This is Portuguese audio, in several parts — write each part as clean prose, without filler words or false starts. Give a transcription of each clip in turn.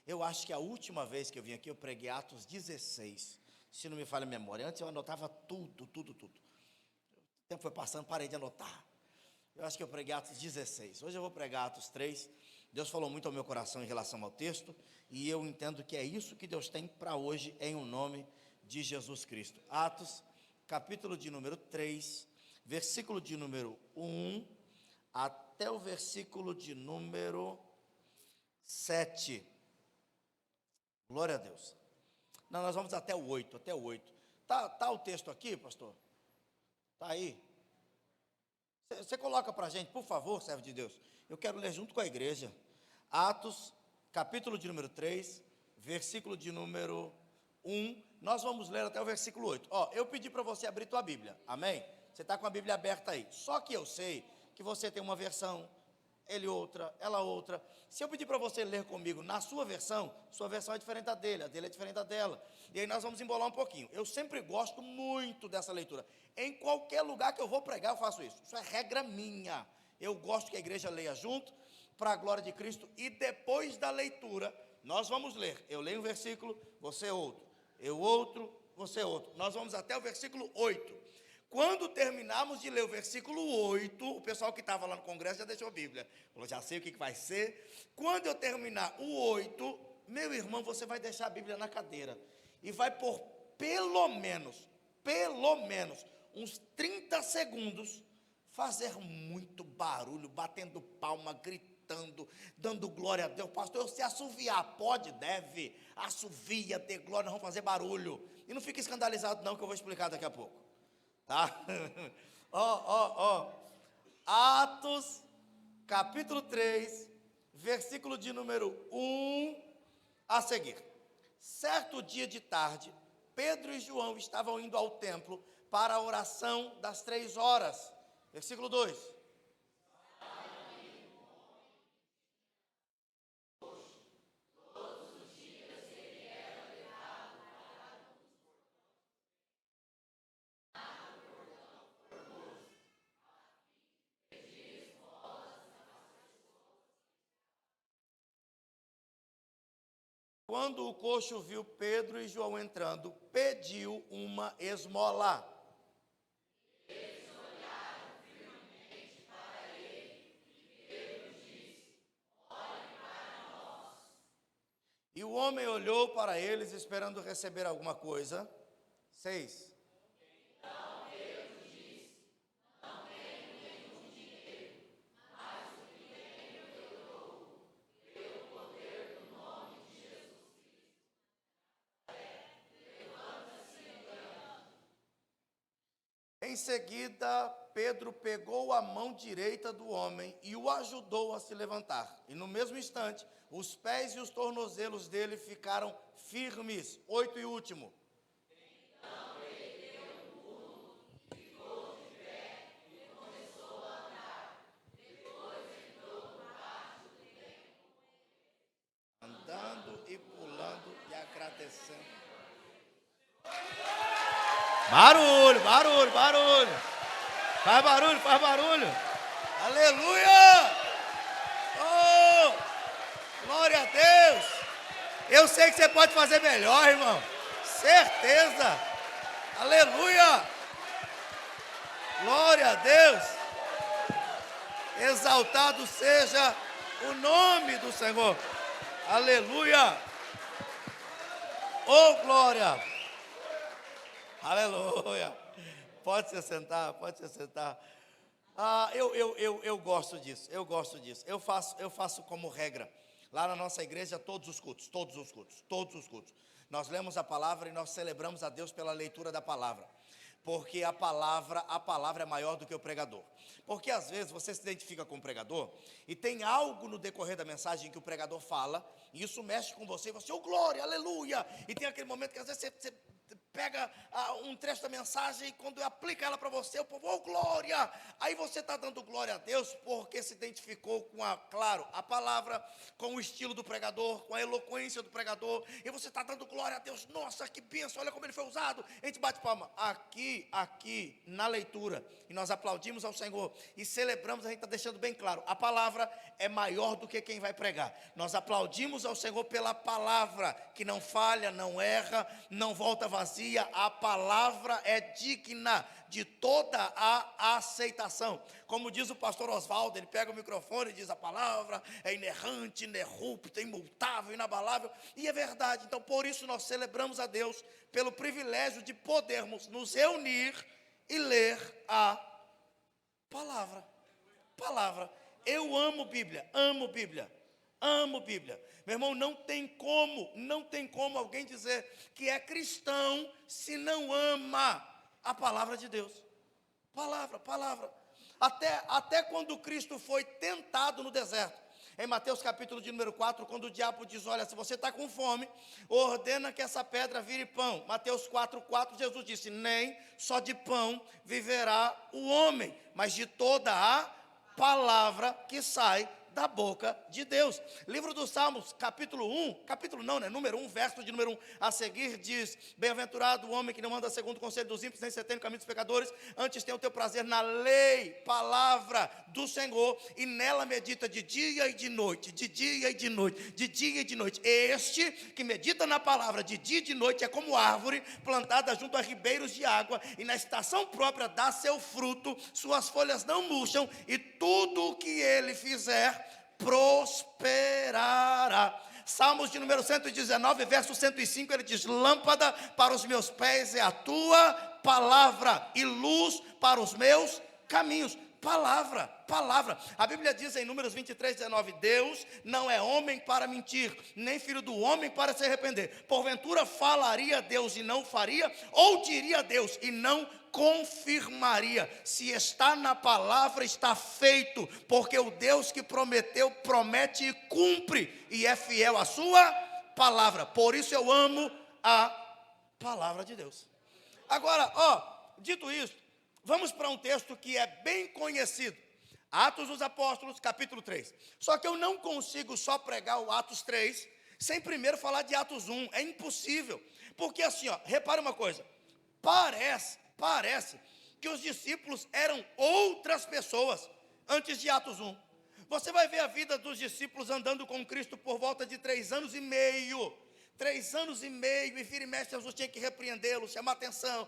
Eu acho que a última vez que eu vim aqui, eu preguei Atos 16, se não me falha a memória. Antes eu anotava tudo. O tempo foi passando, parei de anotar. Eu acho que eu preguei Atos 16. Hoje eu vou pregar Atos 3. Deus falou muito ao meu coração em relação ao texto, e eu entendo que é isso que Deus tem para hoje, em o nome de Jesus Cristo. Atos, capítulo de número 3, versículo de número 1, até o versículo de número 7. Glória a Deus. Não, nós vamos até o 8, Tá o texto aqui, pastor? Tá aí? Você coloca para a gente, por favor, servo de Deus. Eu quero ler junto com a igreja. Atos, capítulo de número 3, versículo de número 1. Nós vamos ler até o versículo 8. Eu pedi para você abrir tua Bíblia, amém? Você está com a Bíblia aberta aí. Só que eu sei que você tem uma versão, ele outra, ela outra. Se eu pedir para você ler comigo na sua versão é diferente da dele, a dele é diferente da dela. E aí nós vamos embolar um pouquinho. Eu sempre gosto muito dessa leitura. Em qualquer lugar que eu vou pregar, eu faço isso. Isso é regra minha. Eu gosto que a igreja leia junto, para a glória de Cristo. E depois da leitura, nós vamos ler. Eu leio um versículo, você outro. Eu outro, você outro. Nós vamos até o versículo 8. Quando terminarmos de ler o versículo 8, o pessoal que estava lá no congresso já deixou a Bíblia. Falou, já sei o que vai ser. Quando eu terminar o 8, meu irmão, você vai deixar a Bíblia na cadeira. E vai por pelo menos, uns 30 segundos, fazer muito barulho, batendo palma, gritando, dando glória a Deus. Pastor, se assoviar, pode, deve, assovia, dê glória, nós vamos fazer barulho. E não fique escandalizado não, que eu vou explicar daqui a pouco. Tá? Atos, capítulo 3, versículo de número 1 a seguir. Certo dia de tarde, Pedro e João estavam indo ao templo para a oração das 3 horas. Versículo 2. Quando o coxo viu Pedro e João entrando, pediu uma esmola. Eles olharam firmemente para ele, e Pedro disse, olhem para nós. E o homem olhou para eles, esperando receber alguma coisa. 6. Em seguida, Pedro pegou a mão direita do homem e o ajudou a se levantar. E no mesmo instante, os pés e os tornozelos dele ficaram firmes. 8 e último. Então ele deu um pulo, ficou de pé e começou a andar. Depois entrou no pátio do templo, andando e pulando e agradecendo. Barulho. Faz barulho. Aleluia! Oh, glória a Deus! Eu sei que você pode fazer melhor, irmão. Certeza. Aleluia! Glória a Deus! Exaltado seja o nome do Senhor. Aleluia! Oh, glória! Aleluia! Pode se sentar. Eu gosto disso. Eu faço como regra. Lá na nossa igreja, todos os cultos. Nós lemos a palavra e nós celebramos a Deus pela leitura da palavra. Porque a palavra é maior do que o pregador. Porque às vezes você se identifica com o pregador e tem algo no decorrer da mensagem que o pregador fala, e isso mexe com você, e você, oh glória, aleluia, e tem aquele momento que às vezes você pega um trecho da mensagem e quando aplica ela para você, o povo, oh glória! Aí você está dando glória a Deus porque se identificou com a palavra, com o estilo do pregador, com a eloquência do pregador, e você está dando glória a Deus. Nossa, que bênção, olha como ele foi usado. A gente bate palma. Aqui na leitura, e nós aplaudimos ao Senhor e celebramos, a gente está deixando bem claro, a palavra é maior do que quem vai pregar. Nós aplaudimos ao Senhor pela palavra, que não falha, não erra, não volta vazia. A palavra é digna de toda a aceitação. Como diz o pastor Oswaldo, ele pega o microfone e diz: a palavra é inerrante, inerrupta, imutável, inabalável. E é verdade. Então por isso nós celebramos a Deus pelo privilégio de podermos nos reunir e ler a palavra. Eu amo Bíblia, amo Bíblia. Amo Bíblia. Meu irmão, não tem como alguém dizer que é cristão se não ama a palavra de Deus. Palavra. Até quando Cristo foi tentado no deserto, em Mateus capítulo de número 4, quando o diabo diz: olha, se você está com fome, ordena que essa pedra vire pão. Mateus 4,4, Jesus disse: nem só de pão viverá o homem, mas de toda a palavra que sai da boca de Deus. Livro dos Salmos, número 1, verso de número 1 a seguir diz: bem-aventurado o homem que não anda segundo o conselho dos ímpios, nem se detém no caminho dos pecadores, antes tem o teu prazer na lei, palavra do Senhor, e nela medita de dia e de noite, de dia e de noite, de dia e de noite. Este que medita na palavra de dia e de noite é como árvore plantada junto a ribeiros de água, e na estação própria dá seu fruto, suas folhas não murcham, e tudo o que ele fizer prosperará. Salmos de número 119, verso 105, ele diz: lâmpada para os meus pés é a tua palavra, e luz para os meus caminhos. Palavra. A Bíblia diz em Números 23:19: Deus não é homem para mentir, nem filho do homem para se arrepender. Porventura falaria Deus e não faria, ou diria Deus e não confirmaria? Se está na palavra, está feito, porque o Deus que prometeu, promete e cumpre, e é fiel à sua palavra. Por isso eu amo a palavra de Deus. Agora, dito isso, vamos para um texto que é bem conhecido, Atos dos Apóstolos, capítulo 3. Só que eu não consigo só pregar o Atos 3 sem primeiro falar de Atos 1, é impossível. Porque assim, repare uma coisa, parece que os discípulos eram outras pessoas antes de Atos 1. Você vai ver a vida dos discípulos andando com Cristo por volta de 3 anos e meio. 3 anos e meio, e vira e mexe, Jesus tinha que repreendê-los, chamar atenção.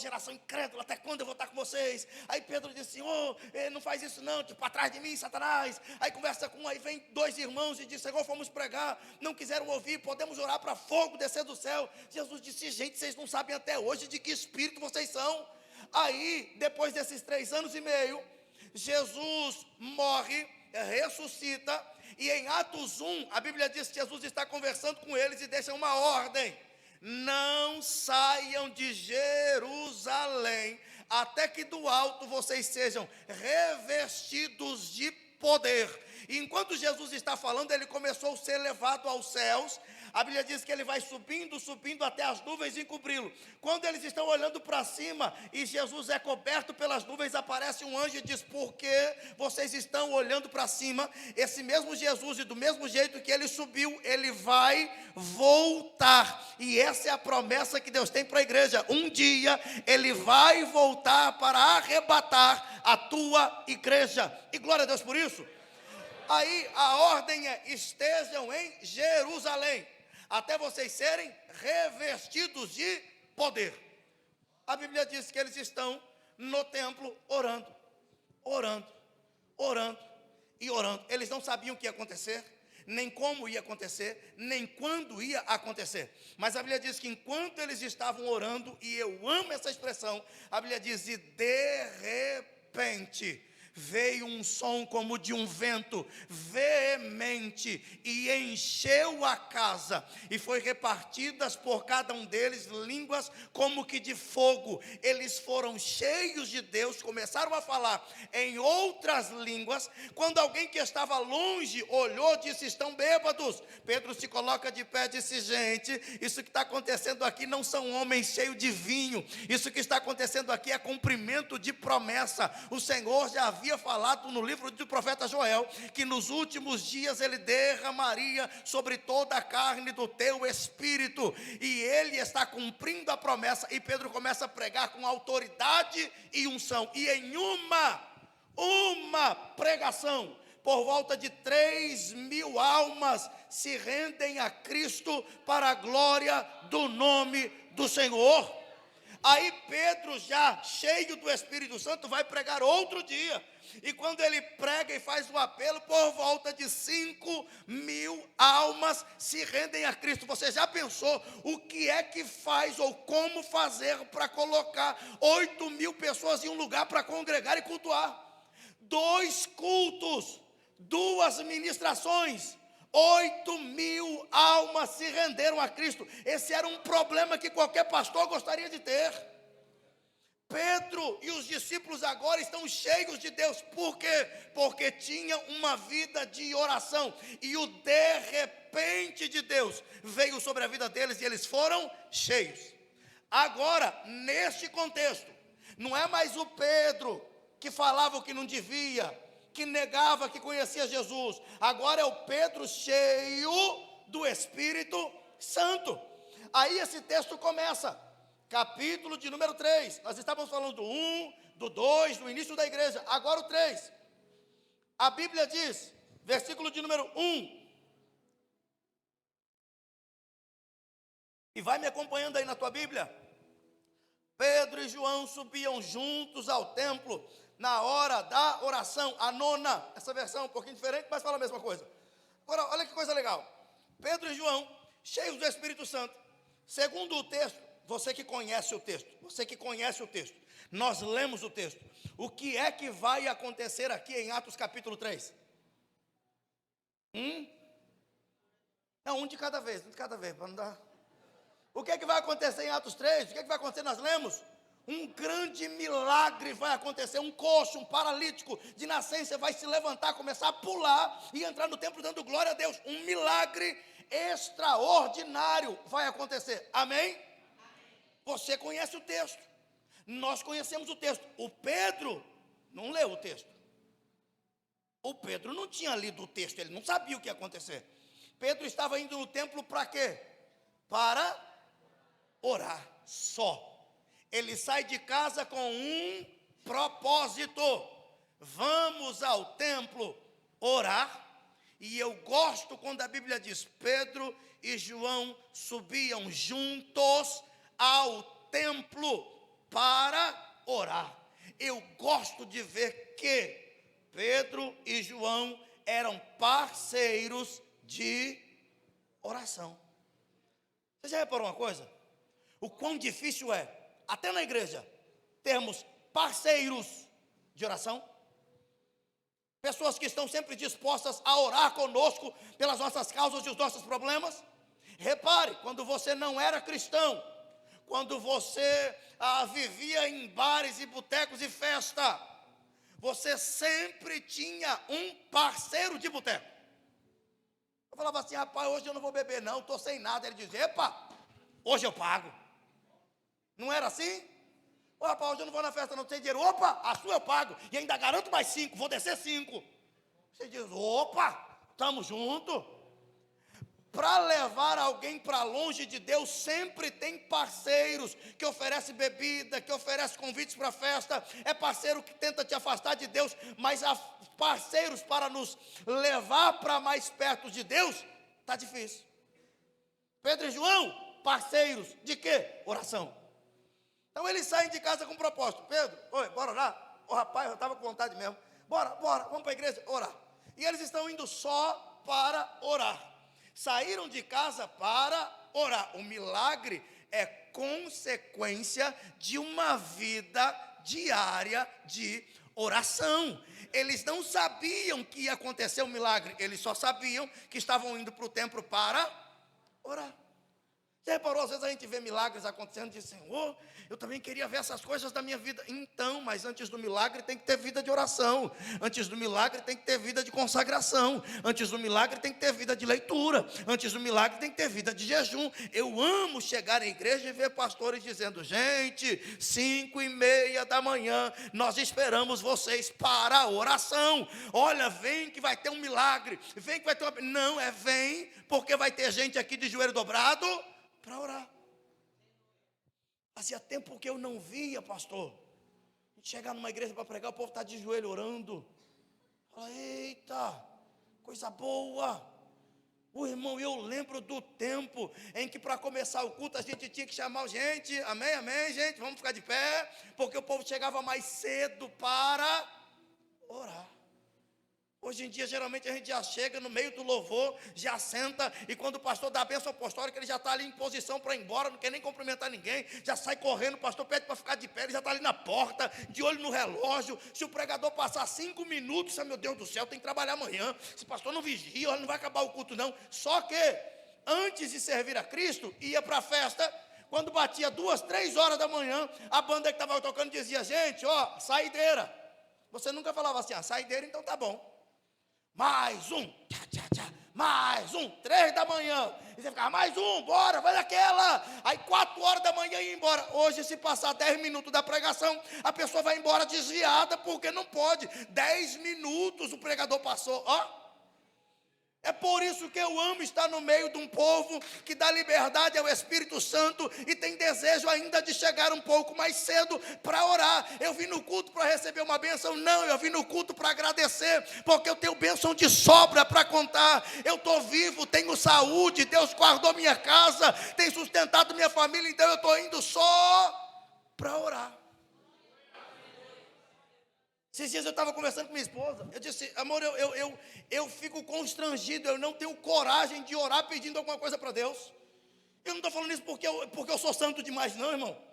Geração incrédula, até quando eu vou estar com vocês? Aí Pedro disse: não faz isso não, tipo, atrás de mim, Satanás. Aí conversa com aí vem 2 irmãos e diz: Senhor, fomos pregar, não quiseram ouvir, podemos orar para fogo descer do céu. Jesus disse: gente, vocês não sabem até hoje de que espírito vocês são. Aí, depois desses 3 anos e meio, Jesus morre, ressuscita, e em Atos 1, a Bíblia diz que Jesus está conversando com eles e deixa uma ordem: não saiam de Jerusalém, até que do alto vocês sejam revestidos de poder. E enquanto Jesus está falando, ele começou a ser levado aos céus. A Bíblia diz que ele vai subindo até as nuvens e encobri-lo. Quando eles estão olhando para cima e Jesus é coberto pelas nuvens, aparece um anjo e diz: por que vocês estão olhando para cima? Esse mesmo Jesus, e do mesmo jeito que ele subiu, ele vai voltar. E essa é a promessa que Deus tem para a igreja: um dia ele vai voltar para arrebatar a tua igreja. E glória a Deus por isso. Aí a ordem é: estejam em Jerusalém, até vocês serem revestidos de poder. A Bíblia diz que eles estão no templo orando. Eles não sabiam o que ia acontecer, nem como ia acontecer, nem quando ia acontecer. Mas a Bíblia diz que enquanto eles estavam orando, e eu amo essa expressão, a Bíblia diz: e de repente veio um som como de um vento veemente e encheu a casa, e foi repartidas por cada um deles línguas como que de fogo. Eles foram cheios de Deus, começaram a falar em outras línguas. Quando alguém que estava longe olhou, disse: estão bêbados. Pedro se coloca de pé e disse: gente, isso que está acontecendo aqui não são homens cheios de vinho, isso que está acontecendo aqui é cumprimento de promessa. O Senhor já havia falado no livro do profeta Joel, que nos últimos dias Ele derramaria sobre toda a carne do teu espírito, e Ele está cumprindo a promessa. E Pedro começa a pregar com autoridade e unção, e em uma pregação, por volta de 3.000 almas se rendem a Cristo para a glória do nome do Senhor. Aí Pedro, já cheio do Espírito Santo, vai pregar outro dia, e quando ele prega e faz o apelo, por volta de 5.000 almas se rendem a Cristo. Você já pensou o que é que faz, ou como fazer para colocar 8.000 pessoas em um lugar para congregar e cultuar? 2 cultos, 2 ministrações, 8.000 almas se renderam a Cristo. Esse era um problema que qualquer pastor gostaria de ter. Pedro e os discípulos agora estão cheios de Deus. Por quê? Porque tinham uma vida de oração, e o de repente de Deus veio sobre a vida deles, e eles foram cheios. Agora, neste contexto, não é mais o Pedro que falava o que não devia, que negava que conhecia Jesus. Agora é o Pedro cheio do Espírito Santo. Aí esse texto começa, capítulo de número 3. Nós estávamos falando do 1, do 2, do início da igreja. Agora o 3. A Bíblia diz, versículo de número 1. E vai me acompanhando aí na tua Bíblia. Pedro e João subiam juntos ao templo na hora da oração. A nona, essa versão é um pouquinho diferente, mas fala a mesma coisa. Agora, olha que coisa legal. Pedro e João, cheios do Espírito Santo. Segundo o texto, você que conhece o texto, nós lemos o texto. O que é que vai acontecer aqui em Atos capítulo 3? Não, um de cada vez, para não dar. O que é que vai acontecer em Atos 3? O que é que vai acontecer? Nós lemos. Um grande milagre vai acontecer. Um coxo, um paralítico de nascença vai se levantar, começar a pular e entrar no templo dando glória a Deus. Um milagre extraordinário vai acontecer. Amém? Você conhece o texto. Nós conhecemos o texto. O Pedro não leu o texto. O Pedro não tinha lido o texto. Ele não sabia o que ia acontecer. Pedro estava indo no templo para quê? Para orar só. Ele sai de casa com um propósito: vamos ao templo orar. E eu gosto quando a Bíblia diz: Pedro e João subiam juntos ao templo para orar. Eu gosto de ver que Pedro e João eram parceiros de oração. Você já reparou uma coisa? O quão difícil é, até na igreja, termos parceiros de oração, pessoas que estão sempre dispostas a orar conosco pelas nossas causas e os nossos problemas. Repare, quando você não era cristão, quando você vivia em bares e botecos e festa, você sempre tinha um parceiro de boteco. Eu falava assim: rapaz, hoje eu não vou beber não, estou sem nada. Ele dizia: epa, hoje eu pago. Não era assim? Ô, rapaz, hoje eu não vou na festa não, tenho dinheiro. Opa, a sua eu pago, e ainda garanto mais 5, vou descer 5. Você diz: opa, estamos juntos. Para levar alguém para longe de Deus, sempre tem parceiros que oferecem bebida, que oferecem convites para festa. É parceiro que tenta te afastar de Deus, mas há parceiros para nos levar para mais perto de Deus, está difícil. Pedro e João, parceiros de quê? Oração. Então eles saem de casa com um propósito. Pedro, oi, bora orar? Ô rapaz, eu estava com vontade mesmo. Bora, vamos para a igreja orar. E eles estão indo só para orar. Saíram de casa para orar. O milagre é consequência de uma vida diária de oração. Eles não sabiam que ia acontecer um milagre, eles só sabiam que estavam indo para o templo para orar. Você reparou, às vezes a gente vê milagres acontecendo e diz, Senhor, eu também queria ver essas coisas da minha vida. Então, mas antes do milagre tem que ter vida de oração. Antes do milagre tem que ter vida de consagração. Antes do milagre tem que ter vida de leitura. Antes do milagre tem que ter vida de jejum. Eu amo chegar à igreja e ver pastores dizendo, gente, 5:30 da manhã, nós esperamos vocês para a oração. Olha, vem que vai ter um milagre. Vem que vai ter uma... Não, vem, porque vai ter gente aqui de joelho dobrado para orar. Fazia tempo que eu não via, pastor, a gente chegar numa igreja para pregar, o povo está de joelho orando. Fala, eita, coisa boa. O irmão, eu lembro do tempo em que para começar o culto a gente tinha que chamar gente, amém, amém, gente, vamos ficar de pé, porque o povo chegava mais cedo para orar. Hoje em dia, geralmente, a gente já chega no meio do louvor, já senta, e quando o pastor dá a bênção apostólica, ele já está ali em posição para ir embora, não quer nem cumprimentar ninguém, já sai correndo, o pastor pede para ficar de pé, ele já está ali na porta, de olho no relógio. Se o pregador passar 5 minutos, meu Deus do céu, tem que trabalhar amanhã, esse pastor não vigia, não vai acabar o culto não. Só que, antes de servir a Cristo, ia para a festa. Quando batia 2, 3 horas da manhã, a banda que estava tocando dizia, gente, ó, saideira. Você nunca falava assim, saideira, então tá bom. Mais um, tchá, tchá, tchá, mais um, 3 da manhã, e você ficava, mais um, bora, vai naquela, aí 4 horas da manhã ia embora. Hoje, se passar 10 minutos da pregação, a pessoa vai embora desviada, porque não pode, 10 minutos o pregador passou, ó. É por isso que eu amo estar no meio de um povo que dá liberdade ao Espírito Santo e tem desejo ainda de chegar um pouco mais cedo para orar. Eu vim no culto para receber uma bênção? Não, eu vim no culto para agradecer, porque eu tenho bênção de sobra para contar. Eu estou vivo, tenho saúde, Deus guardou minha casa, tem sustentado minha família, então eu estou indo só para orar. Esses dias eu estava conversando com minha esposa, eu disse, amor, eu fico constrangido, eu não tenho coragem de orar pedindo alguma coisa para Deus. Eu não estou falando isso porque eu sou santo demais não, irmão.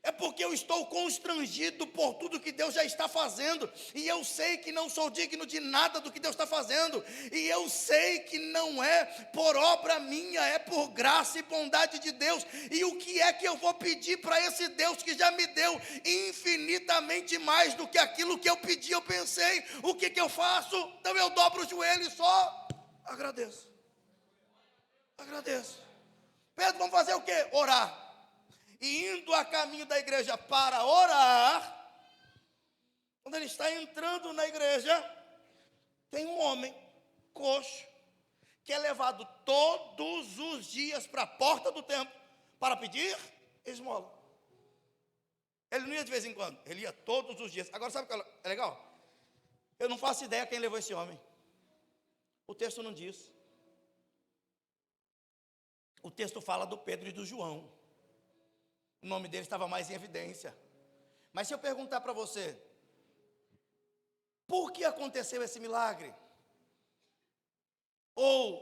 É porque eu estou constrangido por tudo que Deus já está fazendo, e eu sei que não sou digno de nada do que Deus está fazendo, e eu sei que não é por obra minha, é por graça e bondade de Deus. E o que é que eu vou pedir para esse Deus que já me deu infinitamente mais do que aquilo que eu pedi, eu pensei? O que eu faço? Então eu dobro o joelho e só agradeço. Pedro, vamos fazer o quê? Orar. E indo a caminho da igreja para orar, quando ele está entrando na igreja, tem um homem coxo, que é levado todos os dias para a porta do templo, para pedir esmola. Ele não ia de vez em quando, ele ia todos os dias. Agora sabe o que é legal? Eu não faço ideia quem levou esse homem. O texto não diz. O texto fala do Pedro e do João. O nome dele estava mais em evidência. Mas se eu perguntar para você, por que aconteceu esse milagre? Ou,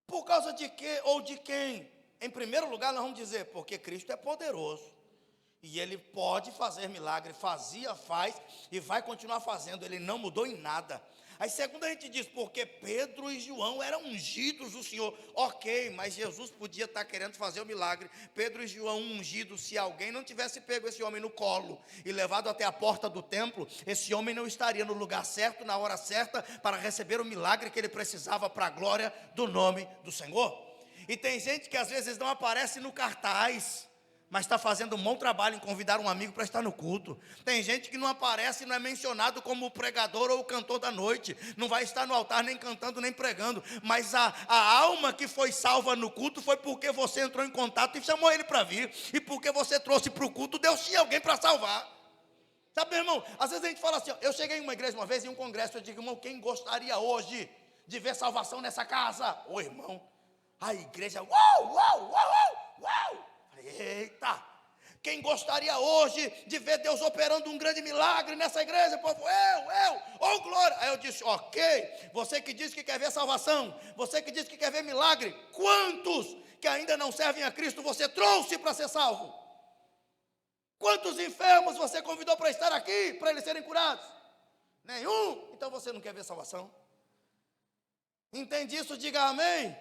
por causa de quê ou de quem? Em primeiro lugar, nós vamos dizer, porque Cristo é poderoso. E Ele pode fazer milagre, fazia, faz e vai continuar fazendo. Ele não mudou em nada. Aí segundo a gente diz, porque Pedro e João eram ungidos do Senhor. Ok, mas Jesus podia estar querendo fazer o milagre. Pedro e João ungidos, se alguém não tivesse pego esse homem no colo e levado até a porta do templo, esse homem não estaria no lugar certo, na hora certa, para receber o milagre que ele precisava para a glória do nome do Senhor. E tem gente que às vezes não aparece no cartaz, mas está fazendo um bom trabalho em convidar um amigo para estar no culto. Tem gente que não aparece, não é mencionado como o pregador ou o cantor da noite, não vai estar no altar nem cantando nem pregando, mas a alma que foi salva no culto foi porque você entrou em contato e chamou ele para vir, e porque você trouxe para o culto, Deus tinha alguém para salvar. Sabe, meu irmão, às vezes a gente fala assim, ó, eu cheguei em uma igreja uma vez, em um congresso, eu digo, irmão, quem gostaria hoje de ver salvação nessa casa? Ô irmão, a igreja, uau, uau, uau, uau, uau. Eita, quem gostaria hoje de ver Deus operando um grande milagre nessa igreja? Povo, oh glória. Aí eu disse, ok, você que diz que quer ver salvação, você que diz que quer ver milagre, quantos que ainda não servem a Cristo você trouxe para ser salvo? Quantos enfermos você convidou para estar aqui, para eles serem curados? Nenhum. Então você não quer ver salvação? Entende isso? Diga amém.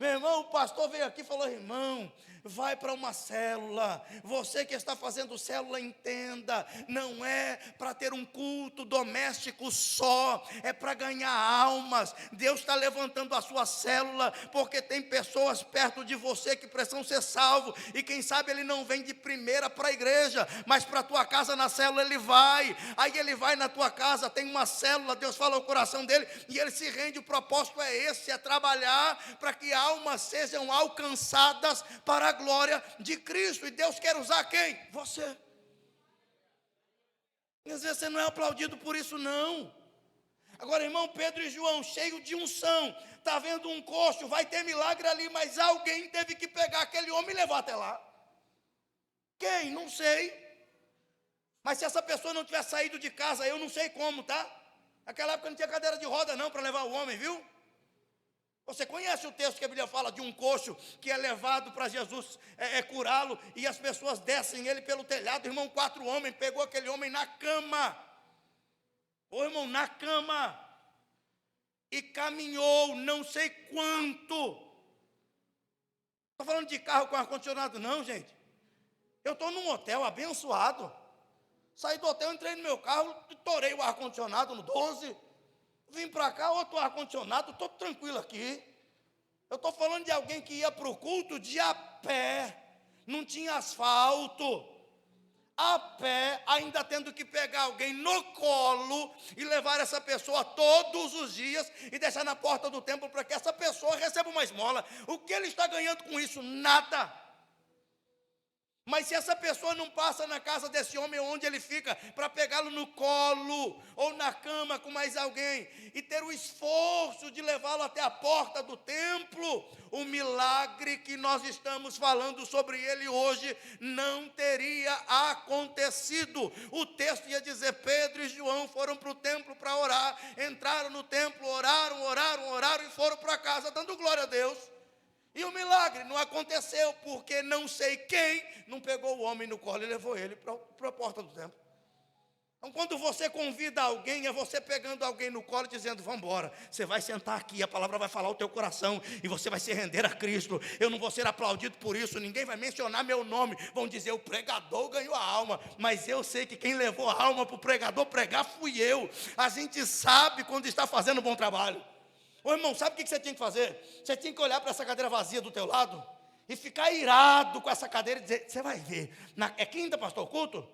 Meu irmão, o pastor veio aqui e falou: irmão, vai para uma célula. Você que está fazendo célula, entenda, não é para ter um culto doméstico só, é para ganhar almas. Deus está levantando a sua célula, porque tem pessoas perto de você que precisam ser salvos, e quem sabe ele não vem de primeira para a igreja, mas para a tua casa na célula ele vai. Aí ele vai na tua casa, tem uma célula, Deus fala ao coração dele, e ele se rende. O propósito é esse, é trabalhar para que almas sejam alcançadas para a glória de Cristo. E Deus quer usar quem? Você. E às vezes você não é aplaudido por isso, não. Agora, irmão, Pedro e João, cheio de unção, está vendo um coxo, vai ter milagre ali, mas alguém teve que pegar aquele homem e levar até lá. Quem? Não sei. Mas se essa pessoa não tivesse saído de casa, eu não sei como, tá? Naquela época não tinha cadeira de roda não, para levar o homem, viu? Você conhece o texto que a Bíblia fala de um coxo que é levado para Jesus curá-lo, e as pessoas descem ele pelo telhado. Irmão, 4 homens, pegou aquele homem na cama. Ô irmão, na cama. E caminhou não sei quanto. Estou falando de carro com ar-condicionado não, gente. Eu estou num hotel abençoado. Saí do hotel, entrei no meu carro, torei o ar-condicionado no 12. Vim para cá, outro ar-condicionado, estou tranquilo aqui. Eu estou falando de alguém que ia para o culto de a pé, não tinha asfalto, a pé, ainda tendo que pegar alguém no colo e levar essa pessoa todos os dias e deixar na porta do templo para que essa pessoa receba uma esmola. O que ele está ganhando com isso? Nada. Mas se essa pessoa não passa na casa desse homem onde ele fica, para pegá-lo no colo ou na cama com mais alguém, e ter o esforço de levá-lo até a porta do templo, o milagre que nós estamos falando sobre ele hoje não teria acontecido. O texto ia dizer: Pedro e João foram para o templo para orar, entraram no templo, oraram e foram para casa dando glória a Deus. E o milagre não aconteceu, porque não sei quem não pegou o homem no colo e levou ele para a porta do templo. Então, quando você convida alguém, é você pegando alguém no colo e dizendo: vamos embora, você vai sentar aqui, a palavra vai falar o teu coração, e você vai se render a Cristo. Eu não vou ser aplaudido por isso, ninguém vai mencionar meu nome, vão dizer: o pregador ganhou a alma, mas eu sei que quem levou a alma para o pregador pregar fui eu. A gente sabe quando está fazendo um bom trabalho. Ô irmão, sabe o que você tinha que fazer? Você tinha que olhar para essa cadeira vazia do teu lado e ficar irado com essa cadeira e dizer: você vai ver, é quinta, pastor, culto?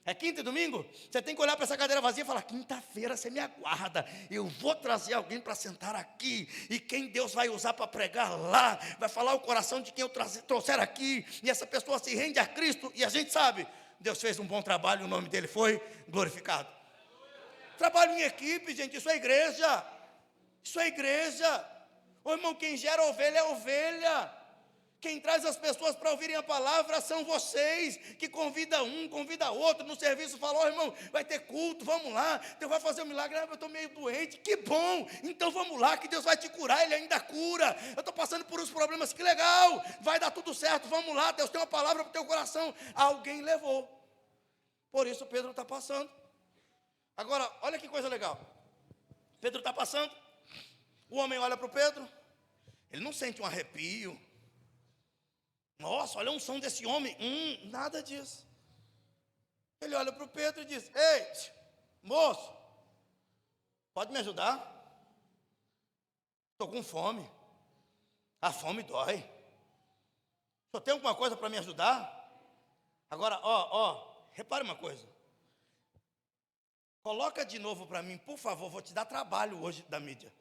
É quinta e domingo? Você tem que olhar para essa cadeira vazia e falar: quinta-feira você me aguarda, eu vou trazer alguém para sentar aqui, e quem Deus vai usar para pregar lá, vai falar o coração de quem eu trouxer aqui, e essa pessoa se rende a Cristo, e a gente sabe, Deus fez um bom trabalho, o nome dele foi glorificado. Trabalho em equipe, gente, isso é igreja. Isso é igreja. Ô irmão, quem gera ovelha é ovelha. Quem traz as pessoas para ouvirem a palavra são vocês, que convida um, convida outro. No serviço fala: ó irmão, vai ter culto, vamos lá, Deus vai fazer um milagre. Eu estou meio doente, que bom, então vamos lá, que Deus vai te curar, Ele ainda cura. Eu estou passando por uns problemas, que legal, vai dar tudo certo, vamos lá, Deus tem uma palavra para o teu coração. Alguém levou. Por isso Pedro está passando. Agora, olha que coisa legal. Pedro está passando. O homem olha para o Pedro, ele não sente um arrepio. Nossa, olha a unção desse homem. Nada disso. Ele olha para o Pedro e diz: ei, moço, pode me ajudar? Estou com fome. A fome dói. O senhor tem alguma coisa para me ajudar? Agora, repare uma coisa. Coloca de novo para mim, por favor, vou te dar trabalho hoje da mídia.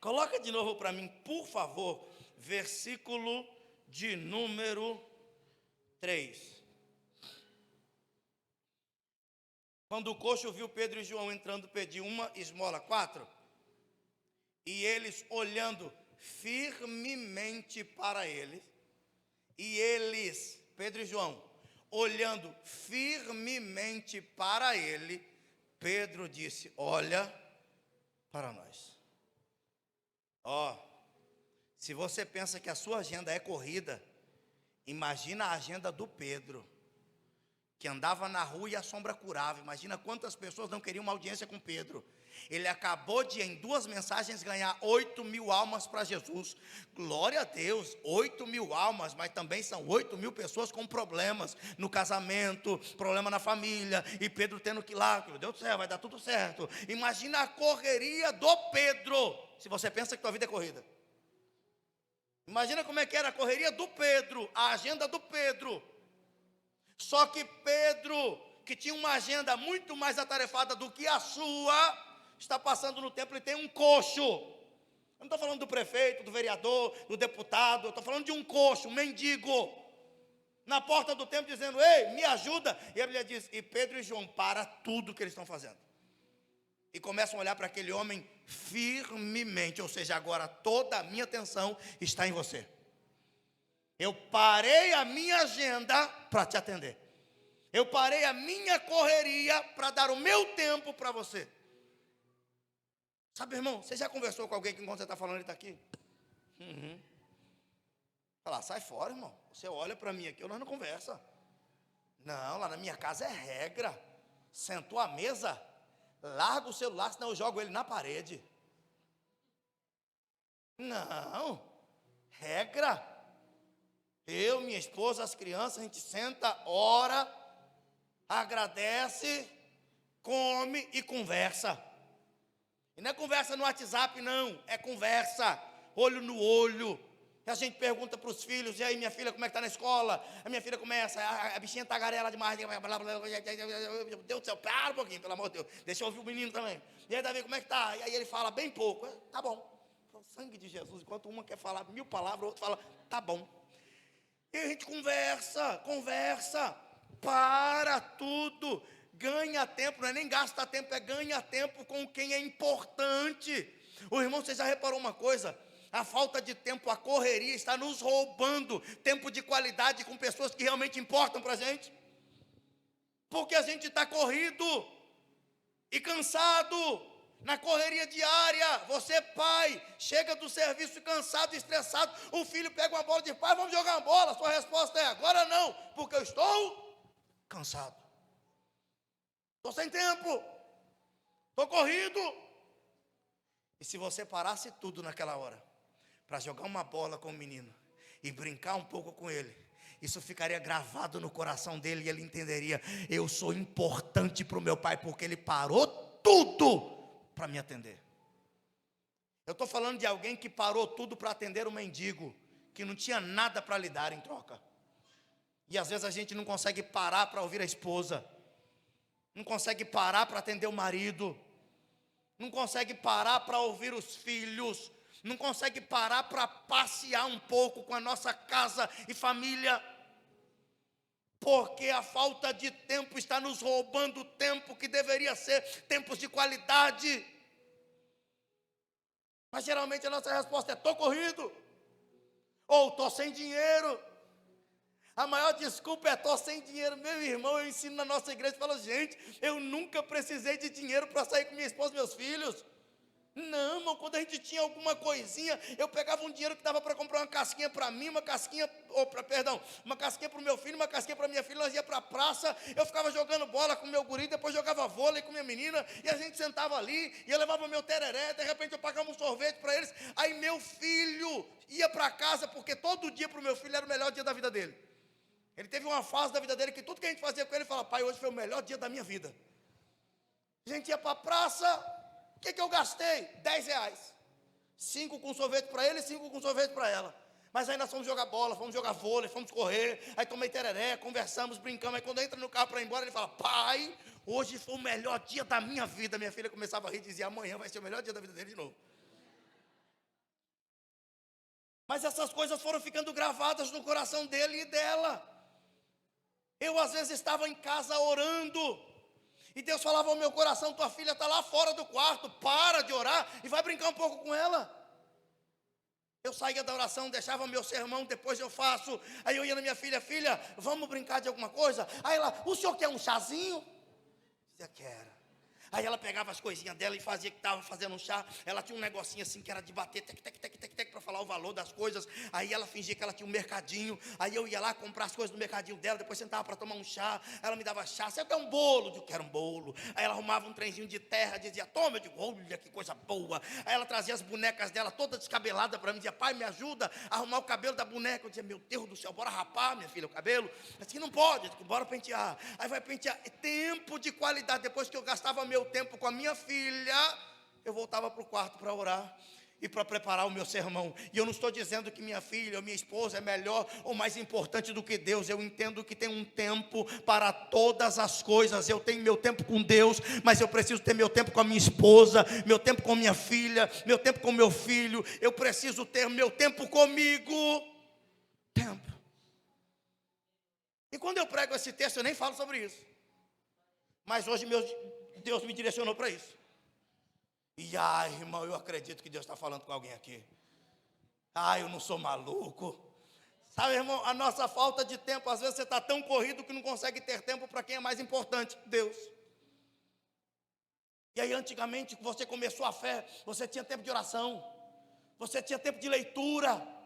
Coloca de novo para mim, por favor, versículo de número 3. Quando o coxo viu Pedro e João entrando, pediu uma esmola. 4. E eles olhando firmemente para eles, Pedro e João, olhando firmemente para ele, Pedro disse: olha para nós. Se você pensa que a sua agenda é corrida Imagina a agenda do Pedro, que andava na rua e a sombra curava. Imagina quantas pessoas não queriam uma audiência com Pedro. Ele acabou de, em 2 mensagens, ganhar 8.000 almas para Jesus. Glória a Deus, 8.000 almas, mas também são 8.000 pessoas com problemas no casamento, problema na família, e Pedro tendo que ir lá, meu Deus do céu, vai dar tudo certo. Imagina a correria do Pedro, se você pensa que tua vida é corrida. Imagina como é que era a correria do Pedro, a agenda do Pedro. Só que Pedro, que tinha uma agenda muito mais atarefada do que a sua, está passando no templo e tem um coxo. Eu não estou falando do prefeito, do vereador, do deputado, eu estou falando de um coxo, um mendigo, na porta do templo dizendo: ei, me ajuda. E a Bíblia diz, e Pedro e João param tudo que eles estão fazendo e começam a olhar para aquele homem firmemente, ou seja, agora toda a minha atenção está em você. Eu parei a minha agenda para te atender. Eu parei a minha correria para dar o meu tempo para você. Sabe, irmão, você já conversou com alguém que enquanto você está falando ele está aqui? Fala, sai fora, irmão. Você olha para mim aqui, nós não conversa. Não, lá na minha casa é regra. Sentou à mesa, larga o celular, senão eu jogo ele na parede. Não, regra. Eu, minha esposa, as crianças, a gente senta, ora, agradece, come e conversa. E não é conversa no WhatsApp, não, é conversa, olho no olho. E a gente pergunta para os filhos: e aí, minha filha, como é que está na escola? A minha filha começa, a bichinha tagarela demais. Meu Deus do céu, para um pouquinho, pelo amor de Deus, deixa eu ouvir o menino também. E aí, Davi, como é que está? E aí ele fala bem pouco. Tá bom, o sangue de Jesus, enquanto uma quer falar 1000 palavras, o outro fala, tá bom. E a gente conversa, para tudo, ganha tempo, não é nem gasta tempo, é ganha tempo com quem é importante. O irmão, você já reparou uma coisa? A falta de tempo, a correria está nos roubando tempo de qualidade com pessoas que realmente importam para a gente. Porque a gente está corrido e cansado, na correria diária. Você, pai, chega do serviço cansado, estressado, o filho pega uma bola e diz: pai, vamos jogar uma bola. Sua resposta é: agora não, porque eu estou cansado, estou sem tempo, estou corrido. E se você parasse tudo naquela hora para jogar uma bola com o menino e brincar um pouco com ele, isso ficaria gravado no coração dele e ele entenderia: eu sou importante para o meu pai, porque ele parou tudo para me atender. Eu estou falando de alguém que parou tudo para atender um mendigo, que não tinha nada para lhe dar em troca. E às vezes a gente não consegue parar para ouvir a esposa, não consegue parar para atender o marido, não consegue parar para ouvir os filhos, não consegue parar para passear um pouco com a nossa casa e família, porque a falta de tempo está nos roubando tempo que deveria ser tempos de qualidade. Mas geralmente a nossa resposta é: estou corrido, ou estou sem dinheiro. A maior desculpa é: estou sem dinheiro. Meu irmão, eu ensino na nossa igreja e falo: gente, eu nunca precisei de dinheiro para sair com minha esposa e meus filhos. Não, irmão, quando a gente tinha alguma coisinha, eu pegava um dinheiro que dava para comprar uma casquinha para mim, uma casquinha para o meu filho, uma casquinha para minha filha. Nós ia para a praça, eu ficava jogando bola com o meu guri, depois jogava vôlei com minha menina, e a gente sentava ali, e eu levava meu tereré, de repente eu pagava um sorvete para eles. Aí meu filho ia para casa, porque todo dia para o meu filho era o melhor dia da vida dele. Ele teve uma fase da vida dele que tudo que a gente fazia com ele, ele falava: pai, hoje foi o melhor dia da minha vida. A gente ia para a praça. O que eu gastei? R$10. 5 com sorvete para ele e 5 com sorvete para ela. Mas aí nós fomos jogar bola, fomos jogar vôlei, fomos correr. Aí tomei tereré, conversamos, brincamos. Aí quando entra no carro para ir embora, ele fala: pai, hoje foi o melhor dia da minha vida. Minha filha começava a rir e dizia: amanhã vai ser o melhor dia da vida dele de novo. Mas essas coisas foram ficando gravadas no coração dele e dela. Eu às vezes estava em casa orando, e Deus falava ao meu coração: tua filha está lá fora do quarto, para de orar e vai brincar um pouco com ela. Eu saía da oração, deixava meu sermão, depois eu faço. Aí eu ia na minha filha: filha, vamos brincar de alguma coisa? Aí ela: o senhor quer um chazinho? Eu dizia: quero. Aí ela pegava as coisinhas dela e fazia que estava fazendo um chá. Ela tinha um negocinho assim que era de bater, tec, tec, tec, tec, tec. para falar o valor das coisas. Aí ela fingia que ela tinha um mercadinho, aí eu ia lá comprar as coisas do mercadinho dela, depois sentava para tomar um chá, ela me dava chá, você quer um bolo? Eu quero um bolo. Aí ela arrumava um trenzinho de terra, dizia, toma, eu digo, olha que coisa boa. Aí ela trazia as bonecas dela toda descabelada para mim, dizia, pai, me ajuda a arrumar o cabelo da boneca. Eu dizia, meu Deus do céu, bora rapar, minha filha, o cabelo. Ela disse, não pode, eu digo, bora pentear. Aí vai pentear, tempo de qualidade. Depois que eu gastava meu tempo com a minha filha, eu voltava para o quarto para orar e para preparar o meu sermão. E eu não estou dizendo que minha filha ou minha esposa é melhor ou mais importante do que Deus. Eu entendo que tem um tempo para todas as coisas. Eu tenho meu tempo com Deus, mas eu preciso ter meu tempo com a minha esposa, meu tempo com minha filha, meu tempo com meu filho. Eu preciso ter meu tempo comigo. Tempo. E quando eu prego esse texto, eu nem falo sobre isso. Mas hoje Deus me direcionou para isso. E ai, irmão, eu acredito que Deus está falando com alguém aqui. Ai, eu não sou maluco. Sabe, irmão, a nossa falta de tempo, às vezes você está tão corrido que não consegue ter tempo para quem é mais importante, Deus. E aí antigamente, que você começou a fé, você tinha tempo de oração, você tinha tempo de leitura.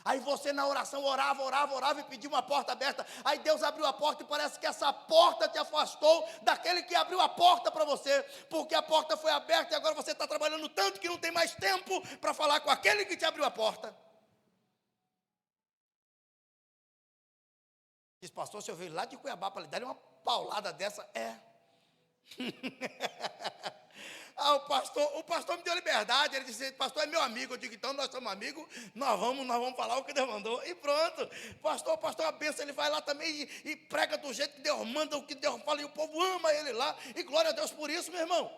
Aí você na oração orava e pedia uma porta aberta. Aí Deus abriu a porta e parece que essa porta te afastou daquele que abriu a porta para você. Porque a porta foi aberta e agora você está trabalhando tanto que não tem mais tempo para falar com aquele que te abriu a porta. Diz, pastor, se eu veio lá de Cuiabá para lhe dar uma paulada dessa, o pastor me deu liberdade. Ele disse, pastor é meu amigo. Eu digo, então nós somos amigos, nós vamos falar o que Deus mandou. E pronto, pastor é a benção. Ele vai lá também e prega do jeito que Deus manda, o que Deus fala, e o povo ama ele lá, e glória a Deus por isso, meu irmão.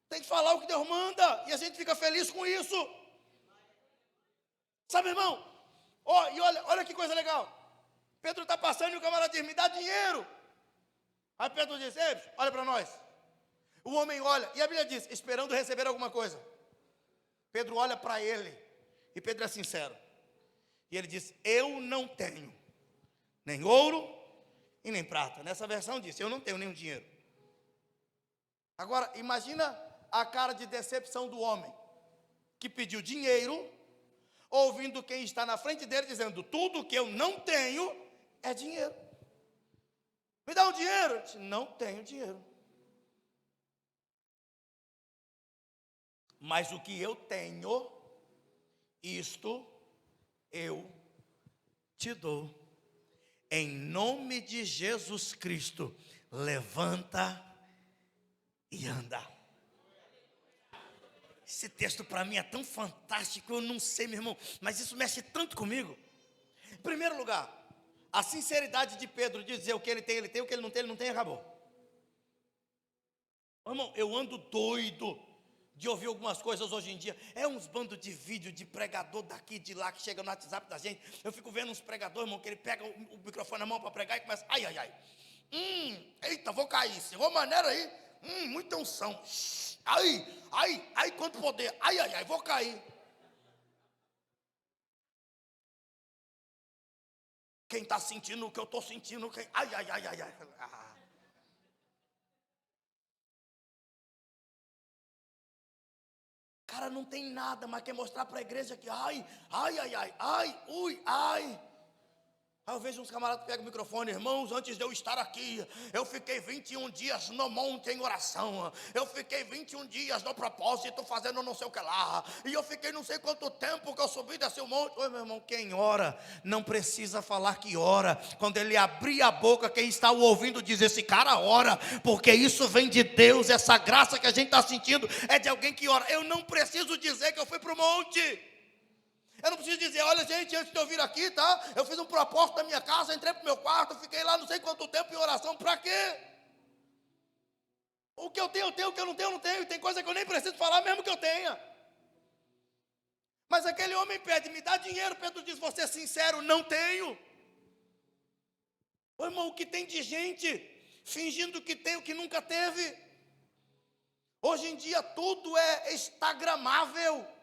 Tem que falar o que Deus manda, e a gente fica feliz com isso. Sabe, irmão? E olha que coisa legal. Pedro está passando e o camarada diz, me dá dinheiro. Aí Pedro diz, ei, olha para nós. O homem olha, e a Bíblia diz, esperando receber alguma coisa. Pedro olha para ele, e Pedro é sincero. E ele diz, eu não tenho nem ouro e nem prata. Nessa versão diz, eu não tenho nenhum dinheiro. Agora, imagina a cara de decepção do homem, que pediu dinheiro, ouvindo quem está na frente dele, dizendo, tudo que eu não tenho é dinheiro. Me dá um dinheiro? Eu disse, não tenho dinheiro. Mas o que eu tenho, isto eu te dou. Em nome de Jesus Cristo, levanta e anda. Esse texto para mim é tão fantástico, eu não sei, meu irmão, mas isso mexe tanto comigo. Em primeiro lugar, a sinceridade de Pedro de dizer o que ele tem, o que ele não tem, acabou. Irmão, eu ando doido de ouvir algumas coisas hoje em dia. É uns bandos de vídeo de pregador daqui, de lá, que chega no WhatsApp da gente. Eu fico vendo uns pregadores, irmão, que ele pega o microfone na mão para pregar e começa, ai. Eita, vou cair, Senhor, maneira aí. Muita unção. Ai, quanto poder. Ai, vou cair. Quem está sentindo o que eu estou sentindo, ai. Cara, não tem nada, mas quer mostrar para a igreja que ai. Aí eu vejo uns camaradas que pegam o microfone, irmãos, antes de eu estar aqui, eu fiquei 21 dias no monte em oração, eu fiquei 21 dias no propósito, fazendo não sei o que lá, e eu fiquei não sei quanto tempo que eu subi desse monte. Oi, meu irmão, quem ora, não precisa falar que ora, quando ele abrir a boca, quem está o ouvindo diz, esse cara ora, porque isso vem de Deus, essa graça que a gente está sentindo, é de alguém que ora. Eu não preciso dizer que eu fui para o monte. Eu não preciso dizer, olha gente, antes de eu vir aqui, tá? Eu fiz um propósito da minha casa, entrei para o meu quarto, fiquei lá não sei quanto tempo em oração, para quê? O que eu tenho, eu tenho, o que eu não tenho, eu não tenho. E tem coisa que eu nem preciso falar, mesmo que eu tenha. Mas aquele homem pede, me dá dinheiro, Pedro diz, você é sincero, não tenho. Ô, irmão, o que tem de gente fingindo que tem o que nunca teve? Hoje em dia tudo é instagramável.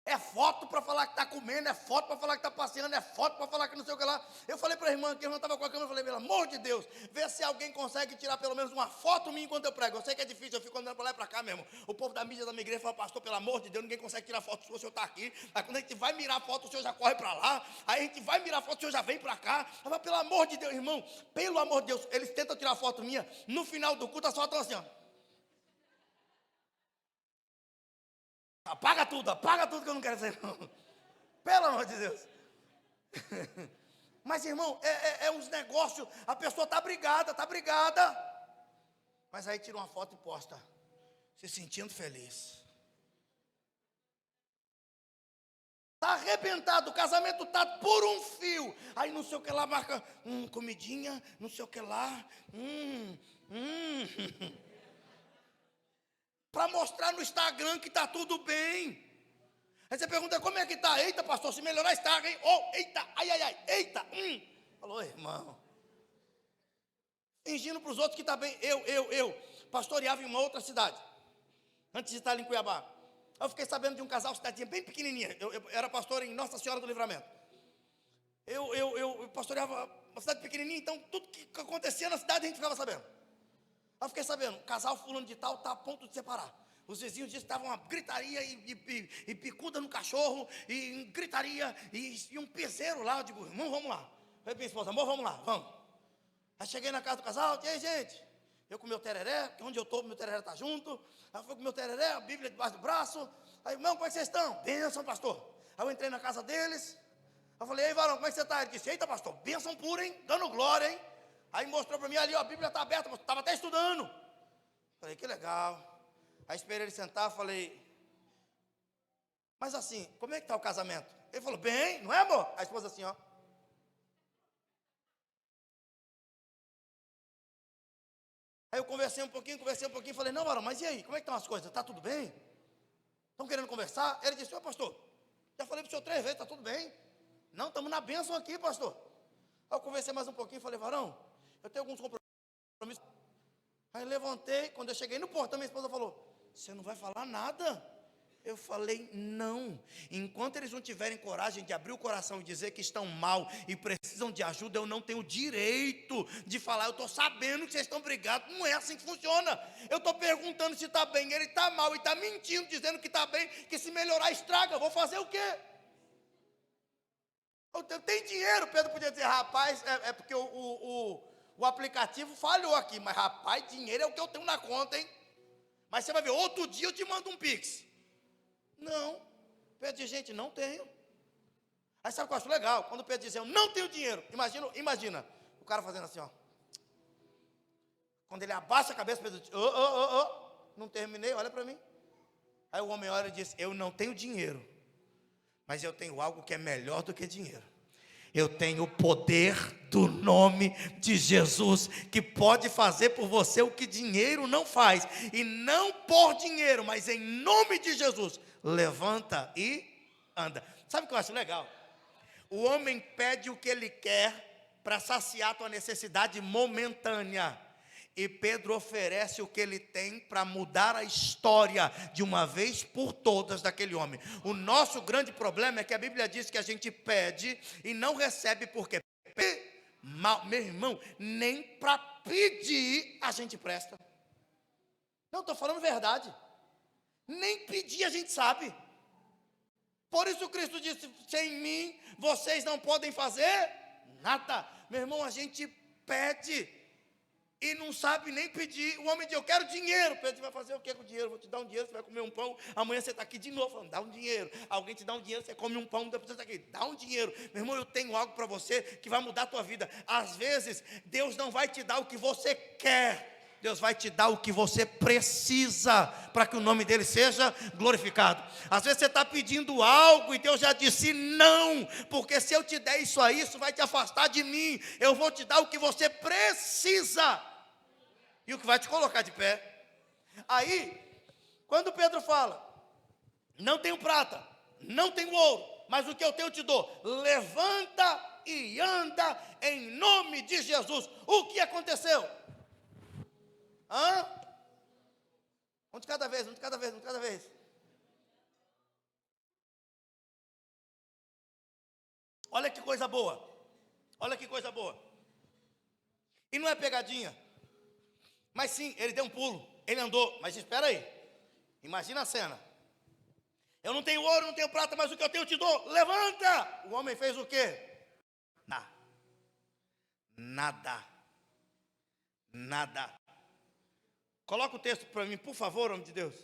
É foto para falar que está comendo, é foto para falar que está passeando, é foto para falar que não sei o que lá. Eu falei para a irmã, que a irmã estava com a câmera, eu falei, pelo amor de Deus, vê se alguém consegue tirar pelo menos uma foto minha enquanto eu prego. Eu sei que é difícil, eu fico andando para lá e para cá mesmo. O povo da mídia da minha igreja fala, pastor, pelo amor de Deus, ninguém consegue tirar foto se o senhor está aqui. Aí quando a gente vai mirar foto, o senhor já corre para lá. Aí a gente vai mirar foto, o senhor já vem para cá. Eu falo, pelo amor de Deus, irmão, pelo amor de Deus, eles tentam tirar foto minha, no final do culto, as fotos estão assim, ó. Apaga tudo que eu não quero dizer, não. Pelo amor de Deus. Mas, irmão, é uns negócios, a pessoa está brigada. Mas aí tira uma foto e posta, se sentindo feliz. Está arrebentado, o casamento está por um fio. Aí não sei o que lá, marca, comidinha, não sei o que lá. Para mostrar no Instagram que está tudo bem. Aí você pergunta, como é que está? Eita, pastor, se melhorar está, hein? Oh, eita, ai, eita. Falou, irmão. Fingindo para os outros que está bem. Eu pastoreava em uma outra cidade, antes de estar ali em Cuiabá. Eu fiquei sabendo de um casal, cidadinha bem pequenininha. Eu era pastor em Nossa Senhora do Livramento. Eu pastoreava uma cidade pequenininha, então tudo que acontecia na cidade a gente ficava sabendo. Eu fiquei sabendo, casal fulano de tal está a ponto de separar. Os vizinhos disseram que estava uma gritaria e picuda no cachorro, e gritaria, e um piseiro lá. Eu digo, irmão, vamos lá. Falei para minha esposa, amor, vamos lá, vamos. Aí cheguei na casa do casal, e aí, gente? Eu com meu tereré, que onde eu estou, meu tereré está junto. Aí eu fui com meu tereré, a Bíblia debaixo do braço. Aí, irmão, como é que vocês estão? Bênção, pastor. Aí eu entrei na casa deles. Eu falei, ei, varão, como é que você está? Ele disse, eita, pastor, bênção pura, hein? Dando glória, hein? Aí mostrou para mim ali, ó, a Bíblia está aberta, estava até estudando. Falei, que legal. Aí esperei ele sentar, falei, mas assim, como é que está o casamento? Ele falou, bem, não é, amor? A esposa assim, ó. Aí eu conversei um pouquinho, falei, não, varão, mas e aí, como é que estão as coisas? Está tudo bem? Estão querendo conversar? Ele disse, ô pastor, já falei para o senhor 3 vezes, está tudo bem? Não, estamos na bênção aqui, pastor. Aí eu conversei mais um pouquinho, falei, varão, eu tenho alguns compromissos. Aí levantei, quando eu cheguei no portão, minha esposa falou, você não vai falar nada? Eu falei, não. Enquanto eles não tiverem coragem de abrir o coração e dizer que estão mal e precisam de ajuda, eu não tenho direito de falar. Eu estou sabendo que vocês estão brigados. Não é assim que funciona. Eu estou perguntando se está bem. Ele está mal e está mentindo, dizendo que está bem, que se melhorar estraga. Eu vou fazer o quê? Eu tenho dinheiro. Pedro podia dizer, rapaz, é porque o aplicativo falhou aqui. Mas rapaz, dinheiro é o que eu tenho na conta, hein? Mas você vai ver, outro dia eu te mando um Pix. Não, Pedro diz, gente, não tenho. Aí sabe o que eu acho legal? Quando Pedro diz, eu não tenho dinheiro. Imagina, o cara fazendo assim, ó. Quando ele abaixa a cabeça, Pedro diz, não terminei, olha para mim. Aí o homem olha e diz, eu não tenho dinheiro, mas eu tenho algo que é melhor do que dinheiro. Eu tenho o poder do nome de Jesus, que pode fazer por você o que dinheiro não faz. E não por dinheiro, mas em nome de Jesus. Levanta e anda. Sabe o que eu acho legal? O homem pede o que ele quer para saciar a tua necessidade momentânea. E Pedro oferece o que ele tem para mudar a história de uma vez por todas daquele homem. O nosso grande problema é que a Bíblia diz que a gente pede e não recebe porque mal, meu irmão, nem para pedir a gente presta. Não, estou falando verdade. Nem pedir a gente sabe. Por isso Cristo disse, sem mim vocês não podem fazer nada. Meu irmão, a gente pede e não sabe nem pedir. O homem diz, eu quero dinheiro. Pedro, vai fazer o que com o dinheiro? Vou te dar um dinheiro, você vai comer um pão. Amanhã você está aqui de novo, falando, dá um dinheiro. Alguém te dá um dinheiro, você come um pão, depois você está aqui, dá um dinheiro. Meu irmão, eu tenho algo para você que vai mudar a tua vida. Às vezes, Deus não vai te dar o que você quer. Deus vai te dar o que você precisa para que o nome dele seja glorificado. Às vezes você está pedindo algo e Deus já disse não, porque se eu te der isso aí, isso vai te afastar de mim. Eu vou te dar o que você precisa e o que vai te colocar de pé. Aí, quando Pedro fala, não tenho prata, não tenho ouro, mas o que eu tenho eu te dou. Levanta e anda em nome de Jesus. O que aconteceu? Um de cada vez. Olha que coisa boa. Olha que coisa boa. E não é pegadinha. Mas sim, ele deu um pulo. Ele andou. Mas espera aí. Imagina a cena. Eu não tenho ouro, não tenho prata, mas o que eu tenho eu te dou. Levanta! O homem fez o quê? Nada. Coloca o texto para mim, por favor, homem de Deus.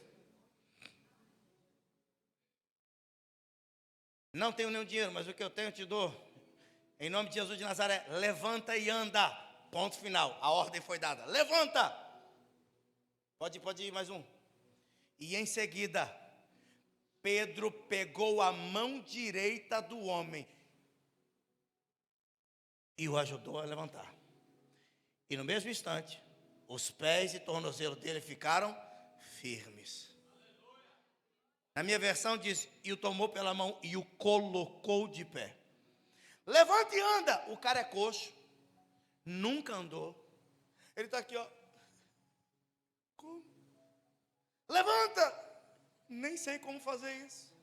Não tenho nenhum dinheiro, mas o que eu tenho eu te dou. Em nome de Jesus de Nazaré, levanta e anda. Ponto final. A ordem foi dada. Levanta! Pode ir mais um. E em seguida, Pedro pegou a mão direita do homem e o ajudou a levantar. E no mesmo instante, os pés e tornozelos dele ficaram firmes. Na minha versão diz, e o tomou pela mão e o colocou de pé. Levanta e anda. O cara é coxo, nunca andou. Ele está aqui, ó. Como? Levanta. Nem sei como fazer isso.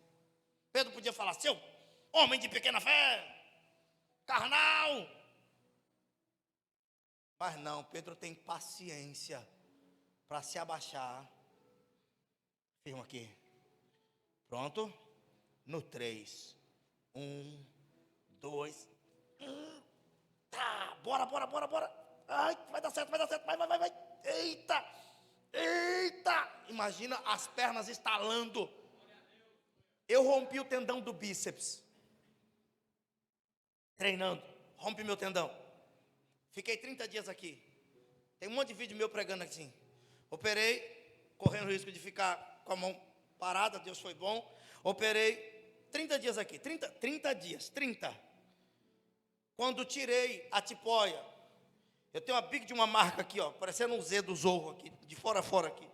Pedro podia falar, seu homem de pequena fé, carnal. Mas não, Pedro tem paciência para se abaixar. Firma aqui. Pronto? No 3. 1, 2. Tá, bora. Ai, vai dar certo. Vai. Eita. Imagina as pernas estalando. Eu rompi o tendão do bíceps. Treinando. Rompi meu tendão. Fiquei 30 dias aqui. Tem um monte de vídeo meu pregando assim. Operei, correndo o risco de ficar com a mão parada, Deus foi bom. Operei 30 dias aqui. 30 dias. Quando tirei a tipóia, eu tenho uma bica de uma marca aqui, ó, parecendo um Z do Zorro aqui, de fora a fora aqui.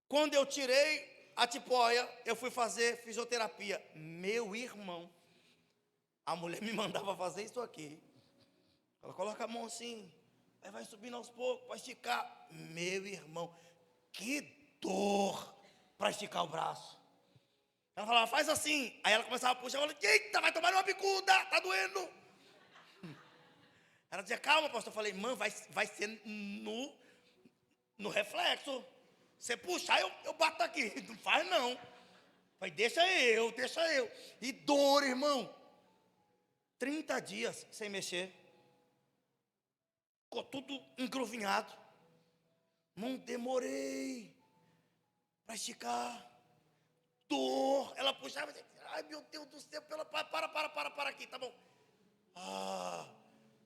Quando eu tirei a tipóia, eu fui fazer fisioterapia. Meu irmão, a mulher me mandava fazer isso aqui. Ela coloca a mão assim, aí vai subindo aos poucos, para esticar. Meu irmão, que dor para esticar o braço. Ela falava, faz assim. Aí ela começava a puxar, eu falava, eita, vai tomar uma bicuda, tá doendo. Ela dizia, calma, pastor. Eu falei, mãe, vai ser no reflexo. Você puxar, eu bato aqui. Não faz não. Falei, deixa eu. E dor, irmão. 30 dias sem mexer. Ficou tudo engruvinhado. Não demorei para esticar. Dor. Ela puxava e dizia, ai meu Deus do céu, para aqui, tá bom.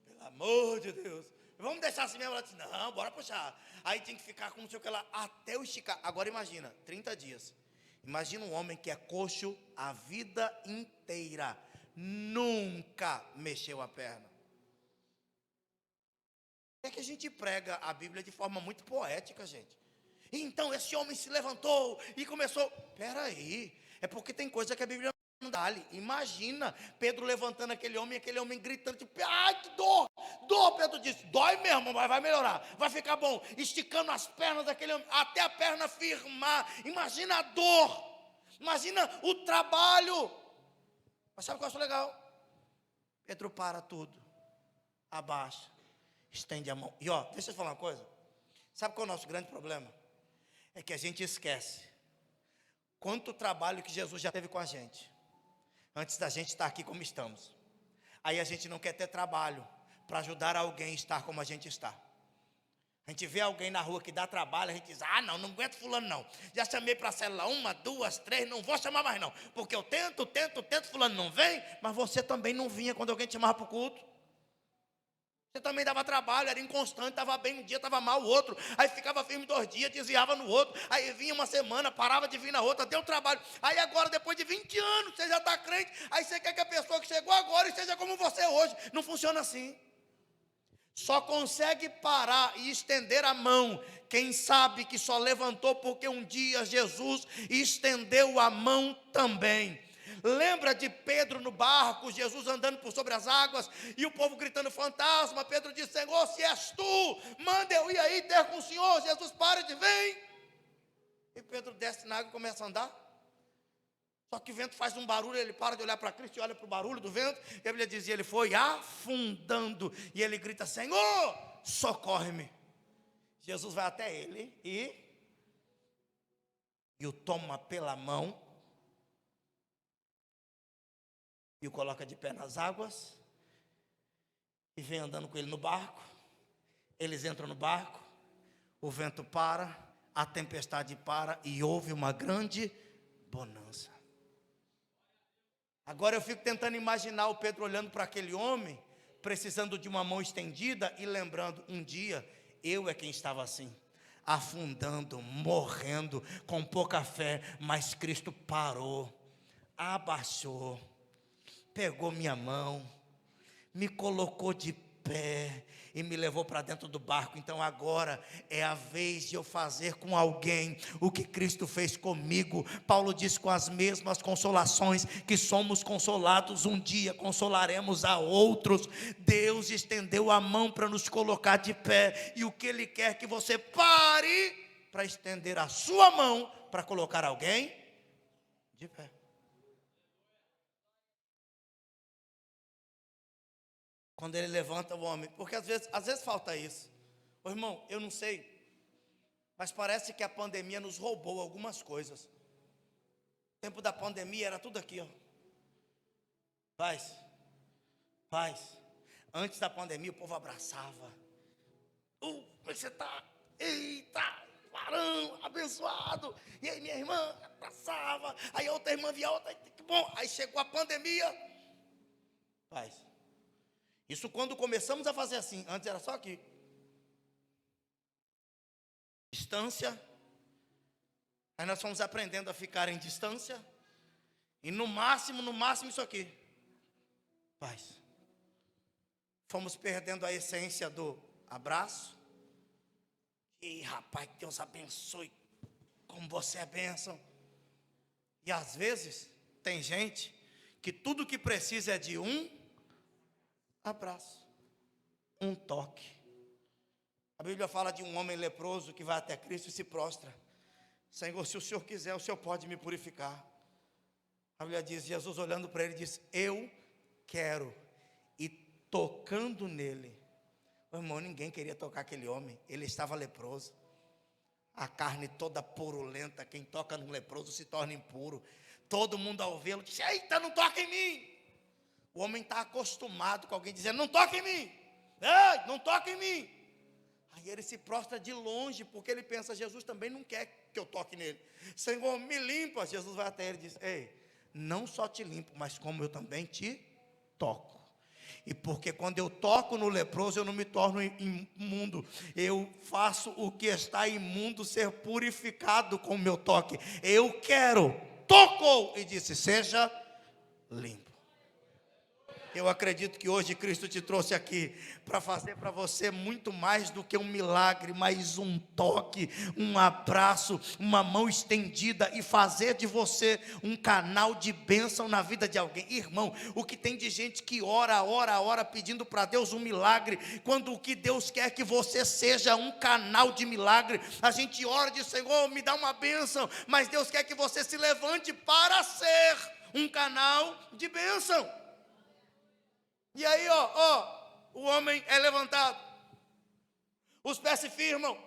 Pelo amor de Deus. Vamos deixar assim mesmo. Ela disse, não, bora puxar. Aí tem que ficar com não sei o que lá, até eu esticar. Agora imagina, 30 dias. Imagina um homem que é coxo a vida inteira. Nunca mexeu a perna. É que a gente prega a Bíblia de forma muito poética, gente. Então esse homem se levantou e começou. Peraí, é porque tem coisa que a Bíblia não dá. Imagina Pedro levantando aquele homem gritando, tipo, ai que dor, Pedro disse, dói mesmo, mas vai melhorar, vai ficar bom, esticando as pernas daquele homem, até a perna firmar. Imagina a dor, imagina o trabalho. Mas sabe o que eu acho legal? Pedro para tudo, abaixa, estende a mão, e ó, deixa eu falar uma coisa, sabe qual é o nosso grande problema? É que a gente esquece quanto trabalho que Jesus já teve com a gente, antes da gente estar aqui como estamos. Aí a gente não quer ter trabalho para ajudar alguém a estar como a gente está. A gente vê alguém na rua que dá trabalho, a gente diz, não aguento fulano não. Já chamei para a célula 1, 2, 3, não vou chamar mais não. Porque eu tento, fulano não vem, mas você também não vinha quando alguém te chamava para o culto. Você também dava trabalho, era inconstante, estava bem um dia, estava mal o outro. Aí ficava firme 2 dias, desviava no outro. Aí vinha uma semana, parava de vir na outra, deu trabalho. Aí agora, depois de 20 anos, você já está crente. Aí você quer que a pessoa que chegou agora esteja como você hoje. Não funciona assim. Só consegue parar e estender a mão quem sabe que só levantou porque um dia Jesus estendeu a mão também. Lembra de Pedro no barco, Jesus andando por sobre as águas e o povo gritando fantasma. Pedro disse, Senhor, se és tu, manda eu ir aí ter com o Senhor. Jesus, para de vem. E Pedro desce na água e começa a andar. Só que o vento faz um barulho, ele para de olhar para Cristo e olha para o barulho do vento. E a Bíblia diz, ele foi afundando. E ele grita, Senhor, socorre-me. Jesus vai até ele e o toma pela mão. E o coloca de pé nas águas. E vem andando com ele no barco. Eles entram no barco. O vento para, a tempestade para. E houve uma grande bonança. Agora eu fico tentando imaginar o Pedro olhando para aquele homem, precisando de uma mão estendida e lembrando, um dia eu é quem estava assim, afundando, morrendo, com pouca fé, mas Cristo parou, abaixou, pegou minha mão, me colocou de pé e me levou para dentro do barco. Então agora é a vez de eu fazer com alguém o que Cristo fez comigo. Paulo diz, com as mesmas consolações que somos consolados, um dia consolaremos a outros. Deus estendeu a mão para nos colocar de pé, e o que Ele quer é que você pare para estender a sua mão para colocar alguém de pé. Quando ele levanta o homem, porque às vezes falta isso. Ô irmão, eu não sei, mas parece que a pandemia nos roubou algumas coisas. No tempo da pandemia era tudo aqui, ó. Paz. Antes da pandemia o povo abraçava. Como é que você está? Eita, varão, abençoado. E aí minha irmã abraçava. Aí a outra irmã via outra, que bom. Aí chegou a pandemia. Paz. Isso quando começamos a fazer assim. Antes era só aqui. Distância. Aí nós fomos aprendendo a ficar em distância. E no máximo isso aqui. Paz. Fomos perdendo a essência do abraço. E rapaz, Deus abençoe. Como você é bênção. E às vezes tem gente que tudo que precisa é de um abraço, um toque. A Bíblia fala de um homem leproso que vai até Cristo e se prostra. Senhor, se o Senhor quiser, o Senhor pode me purificar. A Bíblia diz, Jesus olhando para ele diz, eu quero. E tocando nele. Meu irmão, ninguém queria tocar aquele homem. Ele estava leproso. A carne toda purulenta. Quem toca num leproso se torna impuro. Todo mundo ao vê-lo diz, eita, não toca em mim. O homem está acostumado com alguém dizendo, não toca em mim. Ei, não toca em mim. Aí ele se prostra de longe, porque ele pensa, Jesus também não quer que eu toque nele. Senhor, me limpa. Jesus vai até ele e diz, ei, não só te limpo, mas como eu também te toco. E porque quando eu toco no leproso, eu não me torno imundo. Eu faço o que está imundo ser purificado com o meu toque. Eu quero. Tocou e disse, seja limpo. Eu acredito que hoje Cristo te trouxe aqui para fazer para você muito mais do que um milagre, mas um toque, um abraço, uma mão estendida e fazer de você um canal de bênção na vida de alguém. Irmão, o que tem de gente que ora pedindo para Deus um milagre, quando o que Deus quer é que você seja um canal de milagre. A gente ora e diz, Senhor, me dá uma bênção, mas Deus quer que você se levante para ser um canal de bênção. E aí, o homem é levantado, os pés se firmam,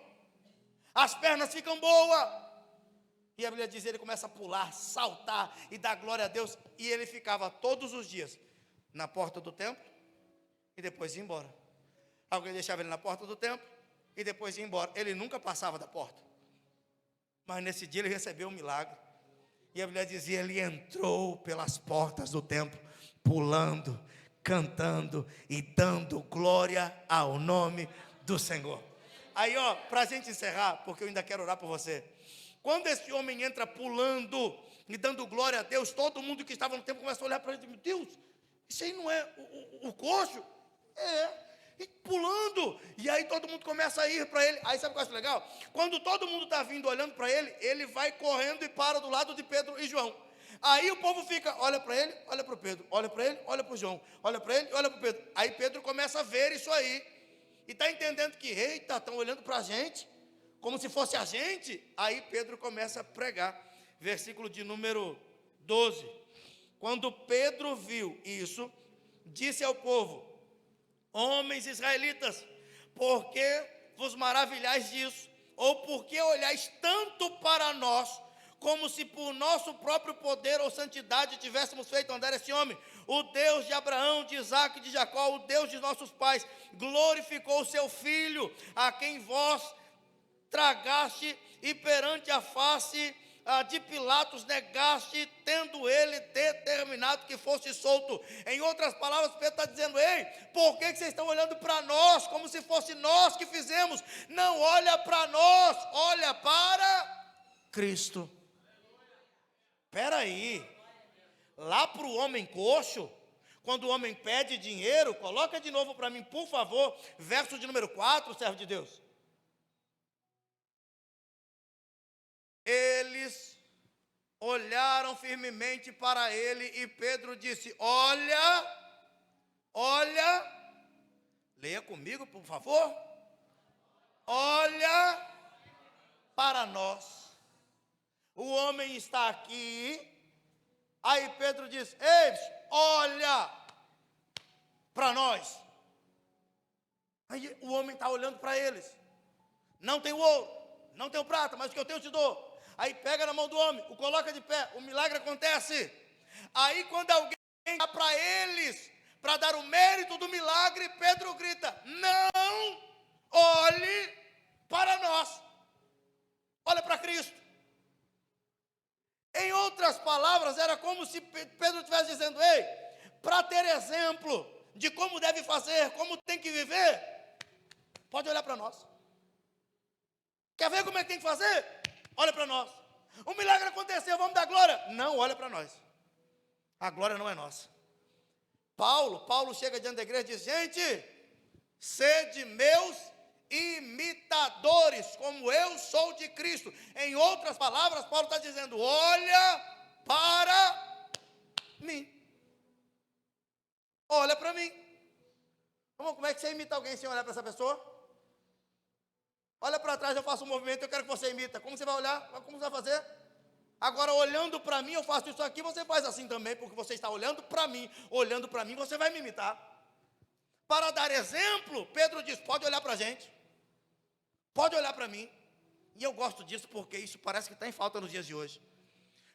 as pernas ficam boas, e a Bíblia diz, ele começa a pular, saltar e dar glória a Deus, e ele ficava todos os dias na porta do templo, e depois ia embora. Alguém deixava ele na porta do templo, e depois ia embora. Ele nunca passava da porta, mas nesse dia ele recebeu um milagre, e a Bíblia dizia, ele entrou pelas portas do templo, pulando, cantando e dando glória ao nome do Senhor. Aí, para a gente encerrar, porque eu ainda quero orar por você. Quando esse homem entra pulando e dando glória a Deus, todo mundo que estava no templo começa a olhar para ele: meu Deus, isso aí não é o coxo? E pulando. E aí todo mundo começa a ir para ele. Aí sabe o que eu acho legal? Quando todo mundo está vindo olhando para ele, ele vai correndo e para do lado de Pedro e João. Aí o povo fica, olha para ele, olha para o Pedro, olha para ele, olha para o João, olha para ele, olha para o Pedro. Aí Pedro começa a ver isso aí, e está entendendo que, eita, estão olhando para a gente, como se fosse a gente. Aí Pedro começa a pregar, versículo de número 12. Quando Pedro viu isso, disse ao povo: homens israelitas, por que vos maravilhais disso? Ou por que olhais tanto para nós, como se por nosso próprio poder ou santidade tivéssemos feito andar esse homem? O Deus de Abraão, de Isaque e de Jacó, o Deus de nossos pais, glorificou o seu filho, a quem vós tragaste e perante a face de Pilatos negaste, tendo ele determinado que fosse solto. Em outras palavras, Pedro está dizendo: ei, por que vocês estão olhando para nós, como se fosse nós que fizemos? Não olha para nós, olha para Cristo. Espera aí, lá para o homem coxo, quando o homem pede dinheiro, coloca de novo para mim, por favor, verso de número 4, servo de Deus. Eles olharam firmemente para ele e Pedro disse: olha, leia comigo, por favor. Olha para nós. O homem está aqui. Aí Pedro diz: ei, olha para nós. Aí o homem está olhando para eles. Não tem ouro, não tem prata, mas o que eu tenho eu te dou. Aí pega na mão do homem, o coloca de pé, o milagre acontece. Aí quando alguém dá para eles, para dar o mérito do milagre, Pedro grita: não olhe para nós, olha para Cristo. Em outras palavras, era como se Pedro estivesse dizendo: ei, para ter exemplo de como deve fazer, como tem que viver, pode olhar para nós. Quer ver como é que tem que fazer? Olha para nós. O milagre aconteceu, vamos dar glória? Não, olha para nós. A glória não é nossa. Paulo chega diante da igreja e diz: gente, sede meus imitadores, como eu sou de Cristo. Em outras palavras, Paulo está dizendo: olha para mim. Olha para mim. Como é que você imita alguém sem olhar para essa pessoa? Olha para trás, eu faço um movimento, eu quero que você imita. Como você vai olhar? Como você vai fazer? Agora, olhando para mim, eu faço isso aqui, você faz assim também, porque você está olhando para mim. Olhando para mim, você vai me imitar. Para dar exemplo, Pedro diz: pode olhar para a gente. Pode olhar para mim. E eu gosto disso porque isso parece que está em falta nos dias de hoje.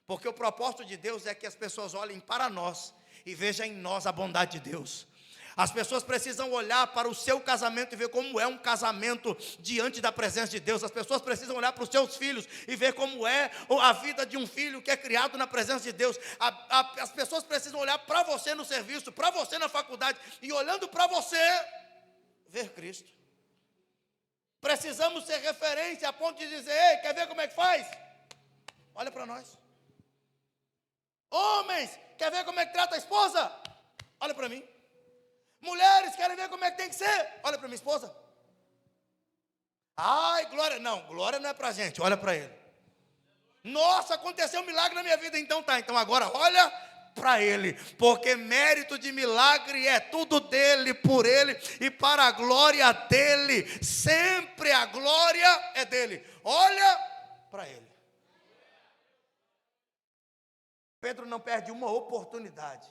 Porque o propósito de Deus é que as pessoas olhem para nós e vejam em nós a bondade de Deus. As pessoas precisam olhar para o seu casamento e ver como é um casamento diante da presença de Deus. As pessoas precisam olhar para os seus filhos e ver como é a vida de um filho que é criado na presença de Deus. As pessoas precisam olhar para você no serviço, para você na faculdade, e olhando para você, ver Cristo. Precisamos ser referência a ponto de dizer: ei, quer ver como é que faz? Olha para nós. Homens, quer ver como é que trata a esposa? Olha para mim. Mulheres, querem ver como é que tem que ser? Olha para minha esposa. Ai, glória. Não, glória não é para a gente, olha para ele. Nossa, aconteceu um milagre na minha vida. Então tá, então agora olha para ele. Porque mérito de milagre é tudo dele, por ele e para a glória dele. Sempre a glória é dele. Olha para ele. Pedro não perde uma oportunidade.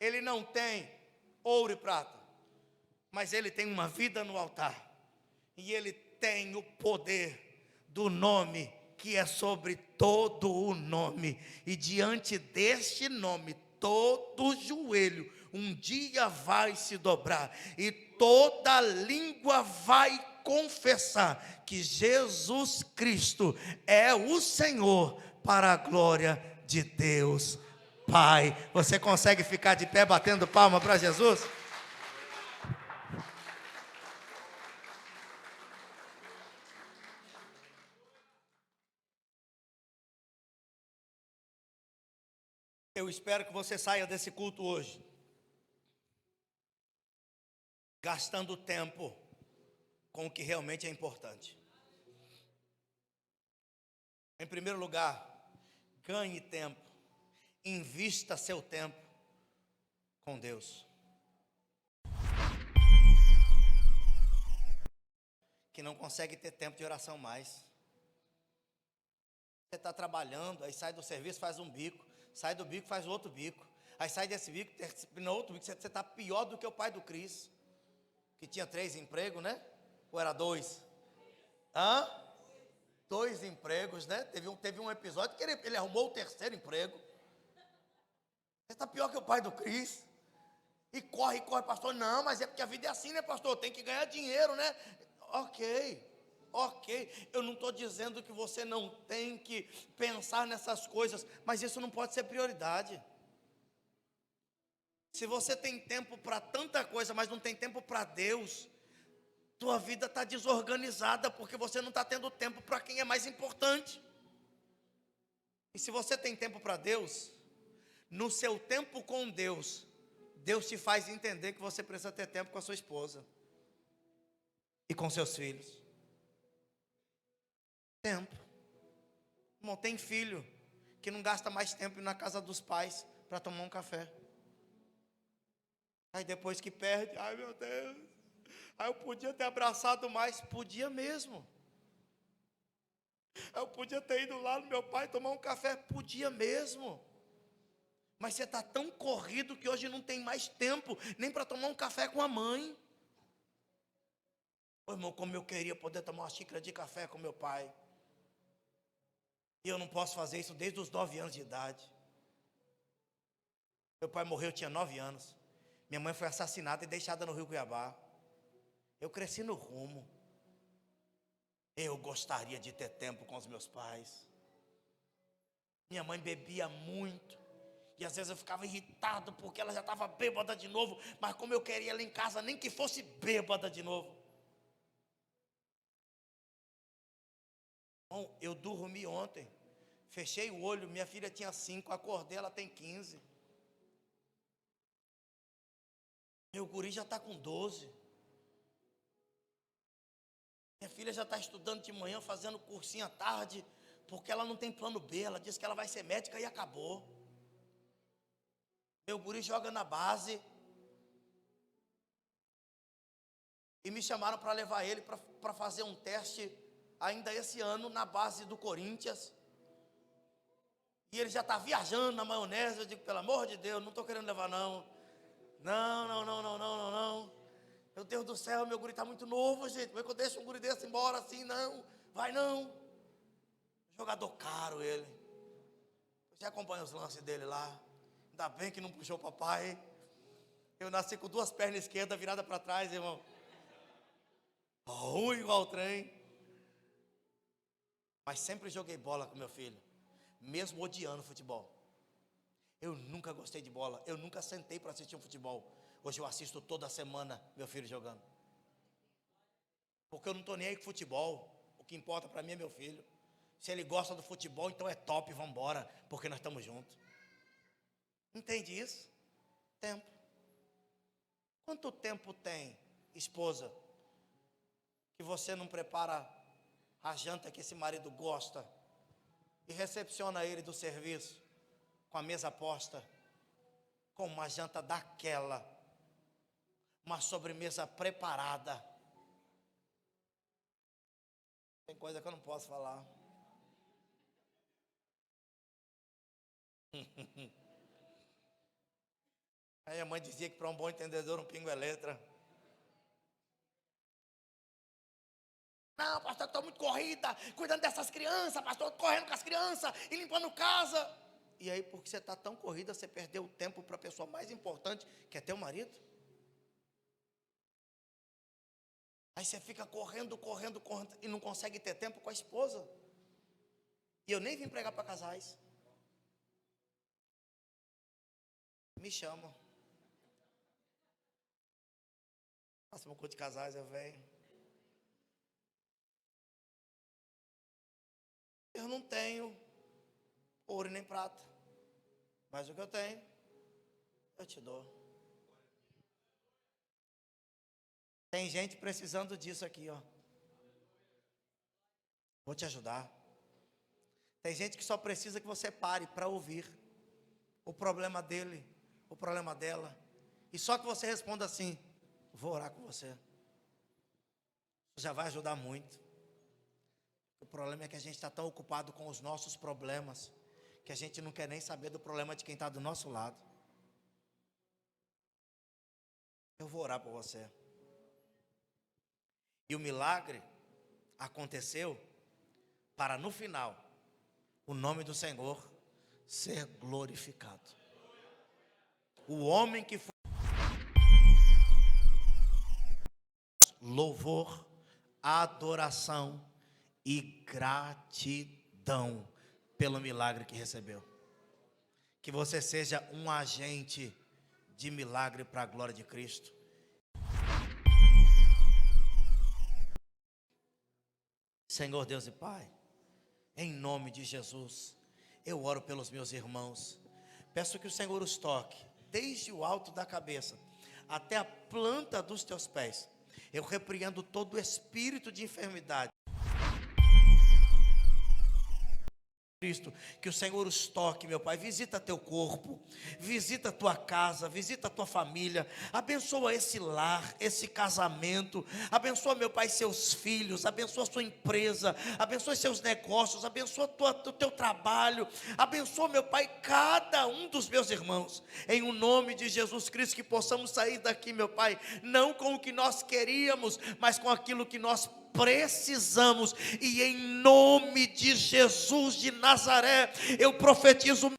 Ele não tem ouro e prata, mas ele tem uma vida no altar, e ele tem o poder do nome que é sobre todo o nome, e diante deste nome, todo joelho um dia vai se dobrar, e toda língua vai confessar que Jesus Cristo é o Senhor, para a glória de Deus Pai. Você consegue ficar de pé batendo palma para Jesus? Eu espero que você saia desse culto hoje gastando tempo com o que realmente é importante. Em primeiro lugar, ganhe tempo. Invista seu tempo com Deus. Que não consegue ter tempo de oração mais. Você está trabalhando, aí sai do serviço, faz um bico, sai do bico, faz outro bico, aí sai desse bico, termina outro bico. Você está pior do que o pai do Cris, que tinha 3 empregos, né? Ou era 2? 2 empregos, né? Teve um episódio que ele arrumou o 3º emprego. Você está pior que o pai do Cris. E corre, pastor. Não, mas é porque a vida é assim, né, pastor? Tem que ganhar dinheiro, né? Ok. Eu não estou dizendo que você não tem que pensar nessas coisas, mas isso não pode ser prioridade. Se você tem tempo para tanta coisa, mas não tem tempo para Deus, tua vida está desorganizada, porque você não está tendo tempo para quem é mais importante. E se você tem tempo para Deus, no seu tempo com Deus, Deus te faz entender que você precisa ter tempo com a sua esposa e com seus filhos. Tempo. Irmão, tem filho que não gasta mais tempo na casa dos pais para tomar um café. Aí depois que perde, ai meu Deus, aí eu podia ter abraçado mais. Podia mesmo. Eu podia ter ido lá no meu pai tomar um café. Podia mesmo. Mas você está tão corrido que hoje não tem mais tempo nem para tomar um café com a mãe. Ô irmão, como eu queria poder tomar uma xícara de café com meu pai. E eu não posso fazer isso desde os 9 anos de idade. Meu pai morreu, eu tinha 9 anos. Minha mãe foi assassinada e deixada no Rio Cuiabá. Eu cresci no rumo. Eu gostaria de ter tempo com os meus pais. Minha mãe bebia muito. E às vezes eu ficava irritado porque ela já estava bêbada de novo. Mas como eu queria ela em casa, nem que fosse bêbada de novo. Bom, eu dormi ontem. Fechei o olho, minha filha tinha 5, acordei, ela tem 15. Meu guri já está com 12. Minha filha já está estudando de manhã, fazendo cursinho à tarde, porque ela não tem plano B, ela disse que ela vai ser médica e acabou. Meu guri joga na base. E me chamaram para levar ele para fazer um teste ainda esse ano na base do Corinthians. E ele já está viajando na maionese. Eu digo, pelo amor de Deus, não estou querendo levar não. Não. Meu Deus do céu, meu guri está muito novo, gente. Como é que eu deixo um guri desse embora assim? Não, vai não. Jogador caro ele. Você acompanha os lances dele lá. Ainda bem que não puxou o papai. Eu nasci com 2 pernas esquerdas viradas para trás, irmão. Ruim igual o trem. Mas sempre joguei bola com meu filho, mesmo odiando futebol. Eu nunca gostei de bola. Eu nunca sentei para assistir um futebol. Hoje eu assisto toda semana meu filho jogando. Porque eu não estou nem aí com futebol. O que importa para mim é meu filho. Se ele gosta do futebol, então é top, vamos embora, porque nós estamos juntos. Entende isso? Tempo. Quanto tempo tem, esposa, que você não prepara a janta que esse marido gosta e recepciona ele do serviço com a mesa posta, com uma janta daquela, uma sobremesa preparada? Tem coisa que eu não posso falar. Aí a mãe dizia que para um bom entendedor um pingo é letra. Não, pastor, estou muito corrida, cuidando dessas crianças, pastor, correndo com as crianças e limpando casa. E aí, porque você está tão corrida, você perdeu o tempo para a pessoa mais importante, que é teu marido. Aí você fica correndo e não consegue ter tempo com a esposa. E eu nem vim pregar para casais. Me chamam. Próximo culto de casais eu venho. Eu não tenho ouro nem prata, mas o que eu tenho, eu te dou. Tem gente precisando disso aqui, ó. Vou te ajudar. Tem gente que só precisa que você pare para ouvir o problema dele, o problema dela, e só que você responda assim: vou orar com você. Isso já vai ajudar muito. problema é que a gente está tão ocupado com os nossos problemas, que a gente não quer nem saber do problema de quem está do nosso lado. Eu vou orar por você. E o milagre aconteceu para no final o nome do Senhor ser glorificado. O homem que foi louvor, adoração e gratidão pelo milagre que recebeu. Que você seja um agente de milagre para a glória de Cristo. Senhor Deus e Pai, em nome de Jesus, eu oro pelos meus irmãos. Peço que o Senhor os toque, desde o alto da cabeça até a planta dos teus pés. Eu repreendo todo o espírito de enfermidade. Cristo, que o Senhor os toque, meu Pai, visita teu corpo, visita tua casa, visita tua família, abençoa esse lar, esse casamento, abençoa, meu Pai, seus filhos, abençoa sua empresa, abençoa seus negócios, abençoa o teu trabalho, abençoa, meu Pai, cada um dos meus irmãos, em o nome de Jesus Cristo, que possamos sair daqui, meu Pai, não com o que nós queríamos, mas com aquilo que nós precisamos, e em nome de Jesus de Nazaré, eu profetizo